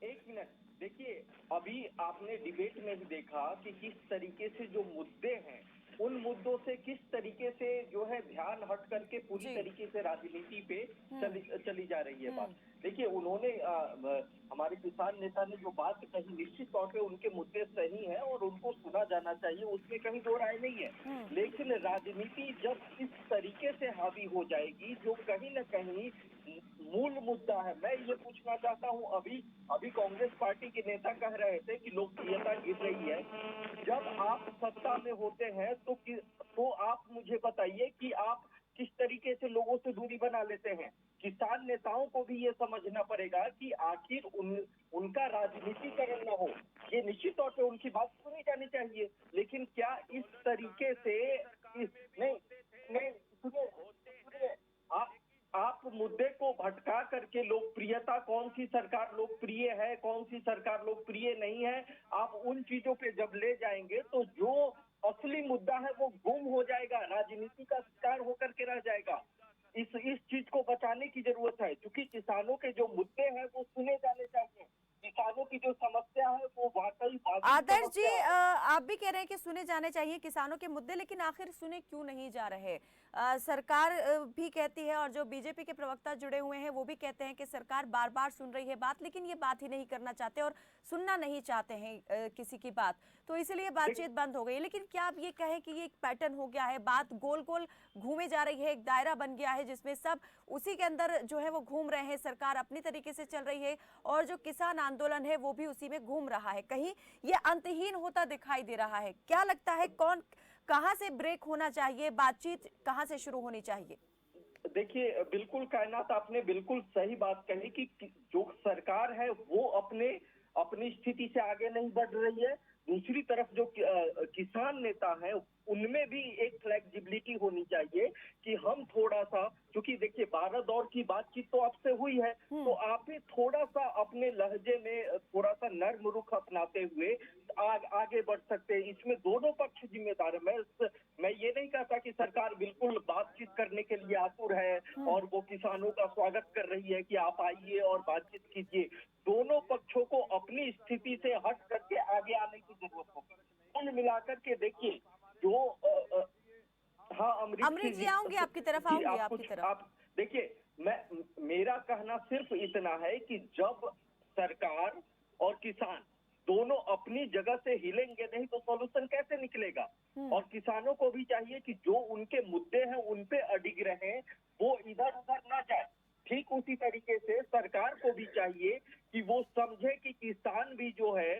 एक मिनट देखिए, अभी आपने डिबेट में भी देखा कि किस तरीके से जो मुद्दे हैं उन मुद्दों से किस तरीके से जो है ध्यान हट करके पूरी तरीके से राजनीति पे चली जा रही है बात। देखिए, उन्होंने हमारे किसान नेता ने जो बात कही, निश्चित तौर पे उनके मुद्दे सही हैं और उनको सुना जाना चाहिए, उसमें कहीं दो राय नहीं है। लेकिन राजनीति जब इस तरीके से हावी हो जाएगी जो कहीं न कहीं मूल मुद्दा है, मैं ये पूछना चाहता हूँ, अभी कांग्रेस पार्टी के नेता कह रहे थे कि लोकप्रियता गिर रही है। जब आप सत्ता में होते हैं तो आप मुझे बताइए कि आप किस तरीके से लोगों से दूरी बना लेते हैं। किसान नेताओं को भी ये समझना पड़ेगा कि आखिर उनका राजनीतिकरण न हो, ये निश्चित तौर पे उनकी बात सुनी जानी चाहिए। लेकिन क्या इस तरीके से नहीं सुनिए, आप मुद्दे को भटका करके लोकप्रियता, कौन सी सरकार लोकप्रिय है, कौन सी सरकार लोकप्रिय नहीं है, आप उन चीजों पे जब ले जाएंगे तो जो असली मुद्दा है वो गुम हो जाएगा, राजनीति का शिकार होकर के रह जाएगा। इस चीज को बचाने की जरूरत है, क्योंकि किसानों के जो मुद्दे हैं वो सुने जाने चाहिए। किसानों की जो समस्या है वो वाकई आदर्श जी आप भी कह रहे हैं कि सुने जाने चाहिए किसानों के मुद्दे, लेकिन आखिर सुने क्यों नहीं जा रहे? सरकार भी कहती है और जो बीजेपी के प्रवक्ता जुड़े हुए हैं वो भी कहते हैं कि सरकार बार बार सुन रही है बात, लेकिन ये बात ही नहीं करना चाहते और सुनना नहीं चाहते हैं किसी की बात, तो इसलिए बातचीत बंद हो गई। लेकिन क्या आप ये कहें कि ये एक पैटर्न हो गया है, बात गोल गोल घूमे जा रही है, एक दायरा बन गया है जिसमें सब उसी के अंदर जो है वो घूम रहे हैं, सरकार अपनी तरीके से चल रही है और जो किसान आंदोलन है वो भी उसी में घूम रहा है, कहीं ये अंतहीन होता दिखाई दे रहा है? क्या लगता है कहां से ब्रेक होना चाहिए, बातचीत कहां से शुरू होनी चाहिए? देखिए, बिल्कुल कायनात आपने बिल्कुल सही बात कही कि जो सरकार है वो अपनी स्थिति से आगे नहीं बढ़ रही है। दूसरी तरफ जो किसान नेता है उनमें भी एक फ्लेक्सिबिलिटी होनी चाहिए कि हम थोड़ा सा, क्योंकि देखिए 12 दौर की बातचीत तो आपसे हुई है, तो आप भी थोड़ा सा अपने लहजे में थोड़ा सा नर्म रुख अपनाते हुए आगे बढ़ सकते हैं। इसमें दोनों पक्ष जिम्मेदार है। मैं ये नहीं कहता कि सरकार बिल्कुल बातचीत करने के लिए आतुर है और वो किसानों का स्वागत कर रही है कि आप आइए और बातचीत कीजिए। दोनों पक्षों को अपनी स्थिति से हट करके आगे आने की जरूरत होगी। कुल मिलाकर के देखिए, जो हाँ अमरीक जी आऊंगी आपकी तरफ, जी, आऊंगी आपकी तरफ। आप देखिए, मेरा कहना सिर्फ इतना है कि जब सरकार और किसान दोनों अपनी जगह से हिलेंगे नहीं तो सॉल्यूशन कैसे निकलेगा। और किसानों को भी चाहिए कि जो उनके मुद्दे हैं उन पे अडिग रहें, वो इधर उधर ना जाए। ठीक उसी तरीके से सरकार को भी चाहिए कि वो समझे कि किसान भी जो है,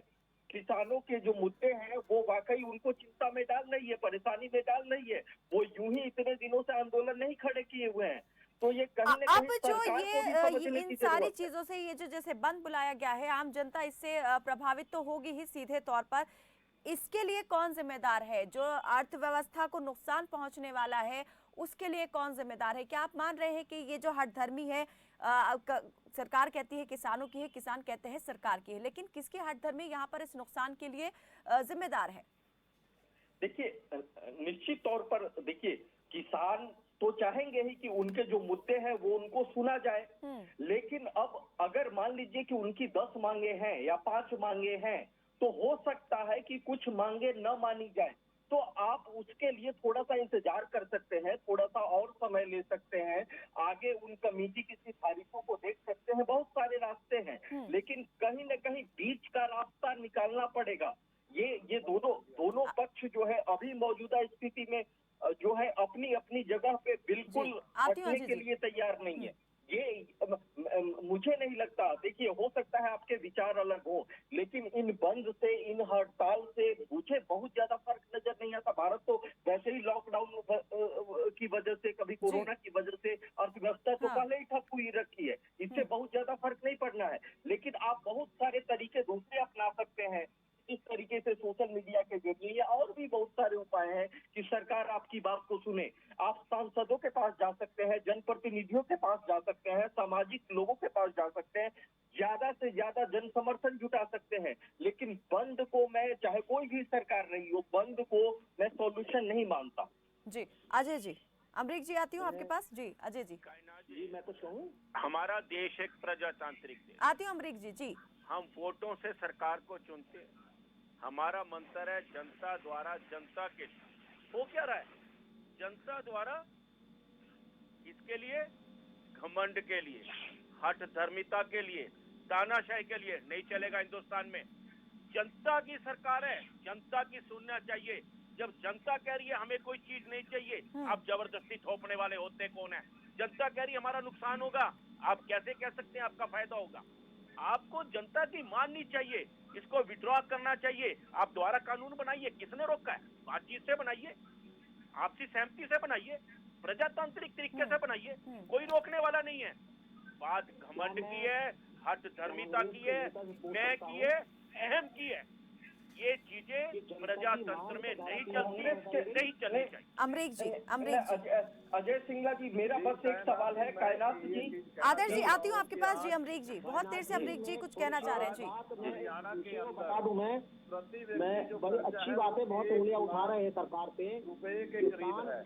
किसानों के जो मुद्दे हैं वो वाकई उनको चिंता में डाल रही है, परेशानी में डाल रही है। वो यूं ही इतने दिनों से आंदोलन नहीं खड़े किए हुए हैं। तो ये कहीं न अब कहीं जो सरकार को भी समझने इन की सारी जरूरत है। चीजों से ये जो जैसे बंद बुलाया गया है, आम जनता इससे प्रभावित तो होगी ही सीधे तौर पर। इसके लिए कौन जिम्मेदार है? जो अर्थव्यवस्था को नुकसान पहुंचने वाला है उसके लिए कौन जिम्मेदार है? क्या आप मान रहे हैं कि ये जो हठधर्मी है, सरकार कहती है किसानों की है, किसान कहते हैं सरकार की है, लेकिन किसकी हठधर्मी यहाँ पर इस नुकसान के लिए जिम्मेदार है? देखिए, निश्चित तौर पर देखिए, किसान तो चाहेंगे ही कि उनके जो मुद्दे हैं वो उनको सुना जाए। लेकिन अब अगर मान लीजिए कि उनकी 10 मांगे हैं या 5 मांगे हैं, तो हो सकता है कि कुछ मांगे न मानी जाए। तो आप उसके लिए थोड़ा सा इंतजार कर सकते हैं, थोड़ा सा और समय ले सकते हैं, आगे उन कमेटी की सिफारिशों को देख सकते हैं। बहुत सारे रास्ते हैं, लेकिन कहीं न कहीं बीच का रास्ता निकालना पड़ेगा। ये दोनों पक्ष जो है अभी मौजूदा स्थिति में जो है अपनी अपनी जगह पे बिल्कुल हटने के लिए तैयार नहीं है। ये मुझे नहीं लगता। देखिए, हो सकता है आपके विचार अलग हो, लेकिन इन बंद से, इन हड़ताल से मुझे बहुत ज्यादा फर्क नजर नहीं आता। भारत तो वैसे ही लॉकडाउन की वजह से, कभी कोरोना की वजह से अर्थव्यवस्था तो पहले ही ठप हुई रखी है, इससे बहुत ज्यादा फर्क नहीं पड़ना है। लेकिन आप बहुत सारे तरीके दूसरे अपना सकते हैं, इस तरीके से सोशल मीडिया के जरिए, या और भी बहुत सारे उपाय हैं कि सरकार आपकी बात को सुने। आप सांसदों के पास जा सकते हैं, जनप्रतिनिधियों के पास जा सकते हैं, सामाजिक लोगों के पास जा सकते हैं, ज्यादा से ज्यादा जन समर्थन जुटा सकते हैं। लेकिन बंद को मैं, चाहे कोई भी सरकार रही हो, बंद को मैं सॉल्यूशन नहीं मानता। जी अजय जी, अमरीक जी आती हूँ आपके पास। जी अजय जी। जी मैं कुछ कहूँ, हमारा देश एक प्रजातांत्रिक देश। आती हूँ अमरीक जी। जी, हम वोटों से सरकार को चुनते हैं। हमारा मंत्र है जनता द्वारा जनता के लिए। हो क्या रहा है? जनता द्वारा किसके लिए? घमंड के लिए, हठ धर्मिता के लिए, तानाशाही के लिए। नहीं चलेगा हिंदुस्तान में। जनता की सरकार है, जनता की सुनना चाहिए। जब जनता कह रही है हमें कोई चीज नहीं चाहिए, आप जबरदस्ती थोपने वाले होते कौन है? जनता कह रही है हमारा नुकसान होगा, आप कैसे कह सकते हैं आपका फायदा होगा? आपको जनता की माननी चाहिए, इसको विड्रॉ करना चाहिए। आप द्वारा कानून बनाइए, किसने रोका है? बातचीत से बनाइए, आपसी सहमति से बनाइए, प्रजातांत्रिक तरीके से बनाइए, कोई रोकने वाला नहीं है। बात घमंड की है, हठ धर्मिता की है, मैं की है, अहम की है। ये चीजें प्रजातंत्र में नहीं चलनी चाहिए। अमरीक जी, अमरीक जी। अजय सिंगला जी, मेरा बस एक सवाल है कायनात जी। आदर्श जी आती हूँ आपके पास। जी अमरीक जी, बहुत देर से अमरीक जी कुछ कहना चाह रहे हैं। जी बता दूं मैं बड़ी अच्छी बातें बहुत उंगलियां उठा रहे हैं सरकार पे, रुपए के करीब है।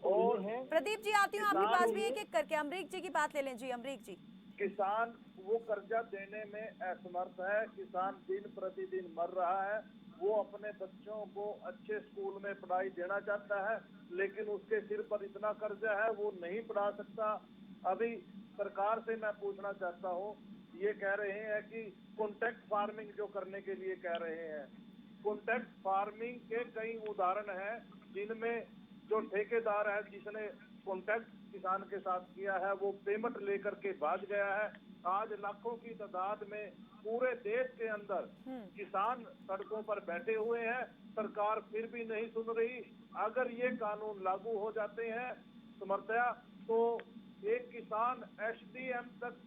और प्रदीप जी आती हूँ आपके पास भी, एक एक करके अमरीक जी की बात ले लें। जी अमरीक जी। किसान वो कर्जा देने में असमर्थ है। किसान दिन प्रतिदिन मर रहा है। वो अपने बच्चों को अच्छे स्कूल में पढ़ाई देना चाहता है, लेकिन उसके सिर पर इतना कर्जा है वो नहीं पढ़ा सकता। अभी सरकार से मैं पूछना चाहता हूँ, ये कह रहे हैं कि कॉन्ट्रैक्ट फार्मिंग जो करने के लिए कह रहे हैं, कॉन्ट्रैक्ट फार्मिंग के कई उदाहरण हैं जिनमें जो ठेकेदार है जिसने कॉन्ट्रैक्ट किसान के साथ किया है वो पेमेंट लेकर के भाग गया है। आज लाखों की तादाद में पूरे देश के अंदर किसान सड़कों पर बैठे हुए हैं, सरकार फिर भी नहीं सुन रही। अगर ये कानून लागू हो जाते हैं समर्थया, तो एक किसान एसडीएम तक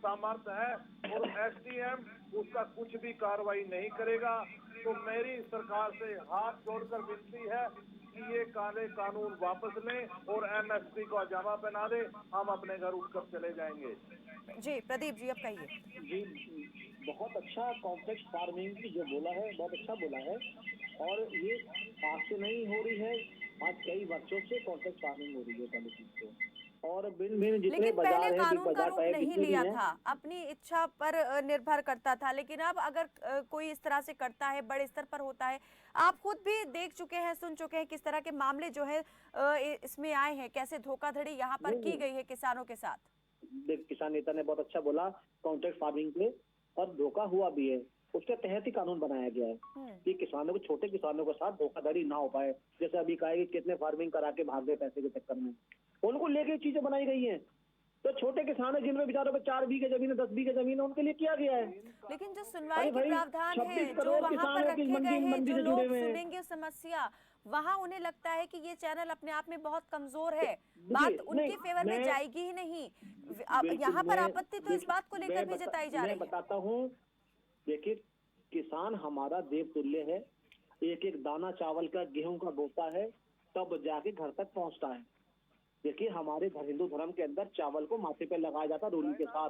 सामर्थ्य है और एसडीएम उसका कुछ भी कार्रवाई नहीं करेगा। तो मेरी सरकार से हाथ जोड़कर विनती है कि ये काले कानून वापस लें और एमएसपी को अजामा बना दे, हम अपने घर उठकर चले जाएंगे। जी प्रदीप जी, अब कहिए। जी बहुत अच्छा कॉम्प्लेक्स फार्मिंग की जो बोला है बहुत अच्छा बोला है, और ये आज से नहीं हो रही है, आज कई वर्षों से कॉम्प्लेक्स फार्मिंग हो रही है। और भिन्न भिन्न जितने लेकिन बाजार पहले हैं, बिग कानून का बाजार रूप टाइप नहीं जितने भी लिया हैं, था, अपनी इच्छा पर निर्भर करता था, लेकिन अब अगर कोई इस तरह से करता है, बड़े स्तर पर होता है। आप खुद भी देख चुके हैं, सुन चुके हैं किस तरह के मामले जो है इसमें आए हैं, कैसे धोखाधड़ी यहाँ पर की गई है किसानों के साथ। किसान नेता ने बहुत अच्छा बोला कॉन्ट्रैक्ट फार्मिंग पे, और धोखा हुआ भी है, उसके तहत ही कानून बनाया गया है कि किसानों को, छोटे किसानों के साथ धोखाधड़ी ना हो पाए। जैसे अभी कहा कि कितने फार्मिंग करा के भाग गए पैसे के चक्कर में, उनको लेके चीजें बनाई गई हैं। तो छोटे किसान है जिनमें बेचारों पे 4 बीघे जमीन है, 10 बीघे जमीन है, उनके लिए किया गया है। लेकिन जो सुनवाई के प्रावधान है, जो वहाँ पर रखे गए हैं, जो लोग सुनेंगे समस्या, वहाँ उन्हें लगता है कि ये चैनल अपने आप में बहुत कमजोर है, बात उनके फेवर में जाएगी ही नहीं। यहाँ पर आपत्ति तो इस बात को लेकर भी जताई जा रही है। मैं बताता हूँ, देखिए किसान हमारा देवतुल्य है, एक एक दाना चावल का, गेहूं का बोता है, तब जाके घर तक पहुंचता है। देखिए हमारे हिंदू धर्म के अंदर चावल को माथे पे लगाया जाता है रोली के साथ।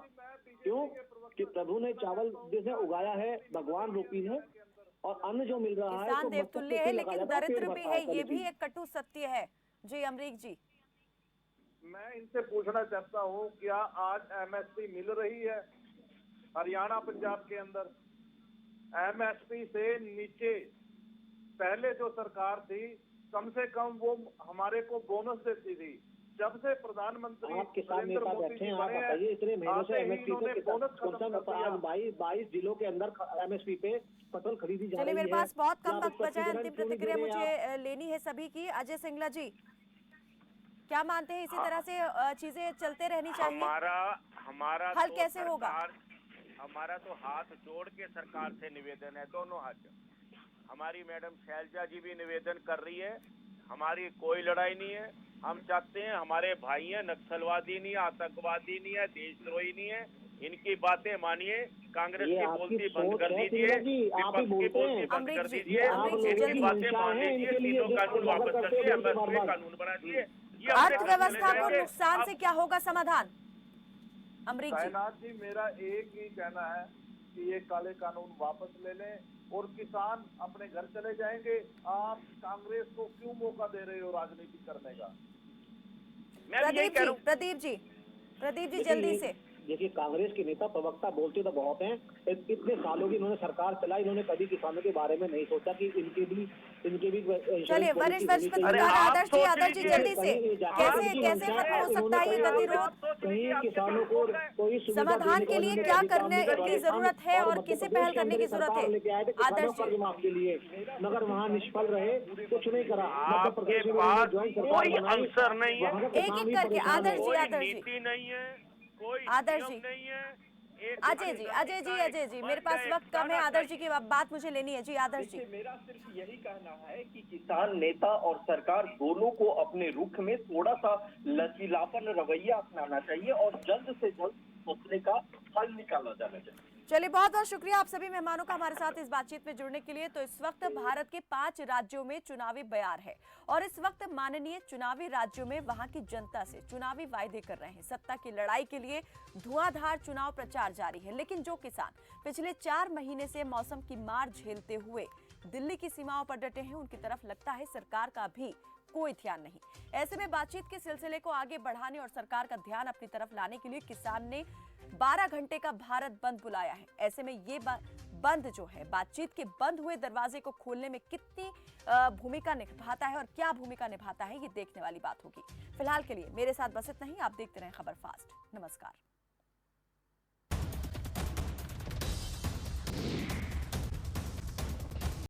क्यों? कि प्रभु ने चावल जैसे उगाया है, भगवान रूपी है, और अन्न जो मिल रहा है किसान तो देवतुल्य है, लेकिन दरिद्र भी है, ये भी एक कटु सत्य है। जी अमरीक जी, मैं इनसे पूछना चाहता हूँ, क्या आज एमएसपी मिल रही है हरियाणा पंजाब के अंदर? एमएसपी से नीचे पहले जो सरकार थी, कम से कम वो हमारे को बोनस देती थी। जब से प्रधानमंत्री नरेंद्र मोदी जी बने हैं, इतने महीनों से एमएसपी पे बोनस खत्म कर दिया। 22 जिलों के अंदर एमएसपी पे फसल खरीदी जा रही है। चलिए, मेरे पास बहुत कम वक्त बचा है, अंतिम प्रतिक्रिया मुझे लेनी है सभी की। अजय सिंगला जी, क्या मानते हैं, इसी तरह से चीजें चलते रहनी चाहिए? हमारा हल तो कैसे होगा? हमारा तो हाथ जोड़ के सरकार से निवेदन है, दोनों हाथ। हमारी मैडम शैलजा जी भी निवेदन कर रही है, हमारी कोई लड़ाई नहीं है। हम चाहते हैं, हमारे भाई हैं, नक्सलवादी नहीं है, आतंकवादी नहीं है, देशद्रोही नहीं है, इनकी बातें मानिए, कांग्रेस की बोलती बंद कर दीजिए, विपक्ष की बोलती बंद कर दीजिए, इनकी बातें मान लीजिए, तीनों कानून वापस कर दिए, एमएसपी कानून बना दिए। अर्थव्यवस्था को नुकसान से क्या होगा समाधान? अमरीक जी, कायनात जी, मेरा एक ही कहना है कि ये काले कानून वापस ले लें और किसान अपने घर चले जाएंगे। आप कांग्रेस को क्यों मौका दे रहे हो राजनीति करने का? प्रदीप जी जल्दी से। देखिए कांग्रेस के नेता प्रवक्ता बोलते तो बहुत हैं, इतने सालों की इन्होंने सरकार चलाई, इन्होंने कभी किसानों के बारे में नहीं सोचा कि इनके भी चलिए, वरिष्ठ पत्रकार आदर्श जी जल्दी से, कैसे खत्म हो सकता है ये गतिरोध? कहीं किसानों को कोई समाधान के लिए क्या करने की जरूरत है और किसे पहल करने की जरूरत है? आदर्श जी, के लिए मगर वहाँ निष्फल रहे, कुछ नहीं करा। आपके पास कोई आंसर नहीं है, एक एक करके। आदर्श जी, नीति नहीं है, कोई आदर्श जी नहीं है। अजय जी, मेरे पास वक्त कम है। आदर्श जी की बात मुझे लेनी है। जी आदर्श जी, मेरा सिर्फ यही कहना है कि किसान नेता और सरकार दोनों को अपने रुख में थोड़ा सा लचीलापन रवैया अपनाना चाहिए और जल्द से जल्द मसले का हल निकाला जाना चाहिए। चलिए, बहुत बहुत शुक्रिया आप सभी मेहमानों का हमारे साथ इस बातचीत में जुड़ने के लिए। तो इस वक्त भारत के 5 राज्यों में चुनावी बयार है और इस वक्त माननीय चुनावी राज्यों में वहां की जनता से चुनावी वायदे कर रहे हैं। सत्ता की लड़ाई के लिए धुआंधार चुनाव प्रचार जारी है, लेकिन जो किसान पिछले 4 महीने से मौसम की मार झेलते हुए दिल्ली की सीमाओं पर डटे हैं, उनकी तरफ लगता है सरकार का भी कोई ध्यान नहीं। ऐसे में बातचीत के सिलसिले को आगे बढ़ाने और सरकार का ध्यान अपनी तरफ लाने के लिए किसान ने 12 घंटे का भारत बंद बुलाया है। ऐसे में ये बंद जो है, बातचीत के बंद हुए दरवाजे को खोलने में कितनी भूमिका निभाता है और क्या भूमिका निभाता है, ये देखने वाली बात होगी। फिलहाल के लिए मेरे साथ बस इतना ही। आप देखते रहें खबर फास्ट। नमस्कार।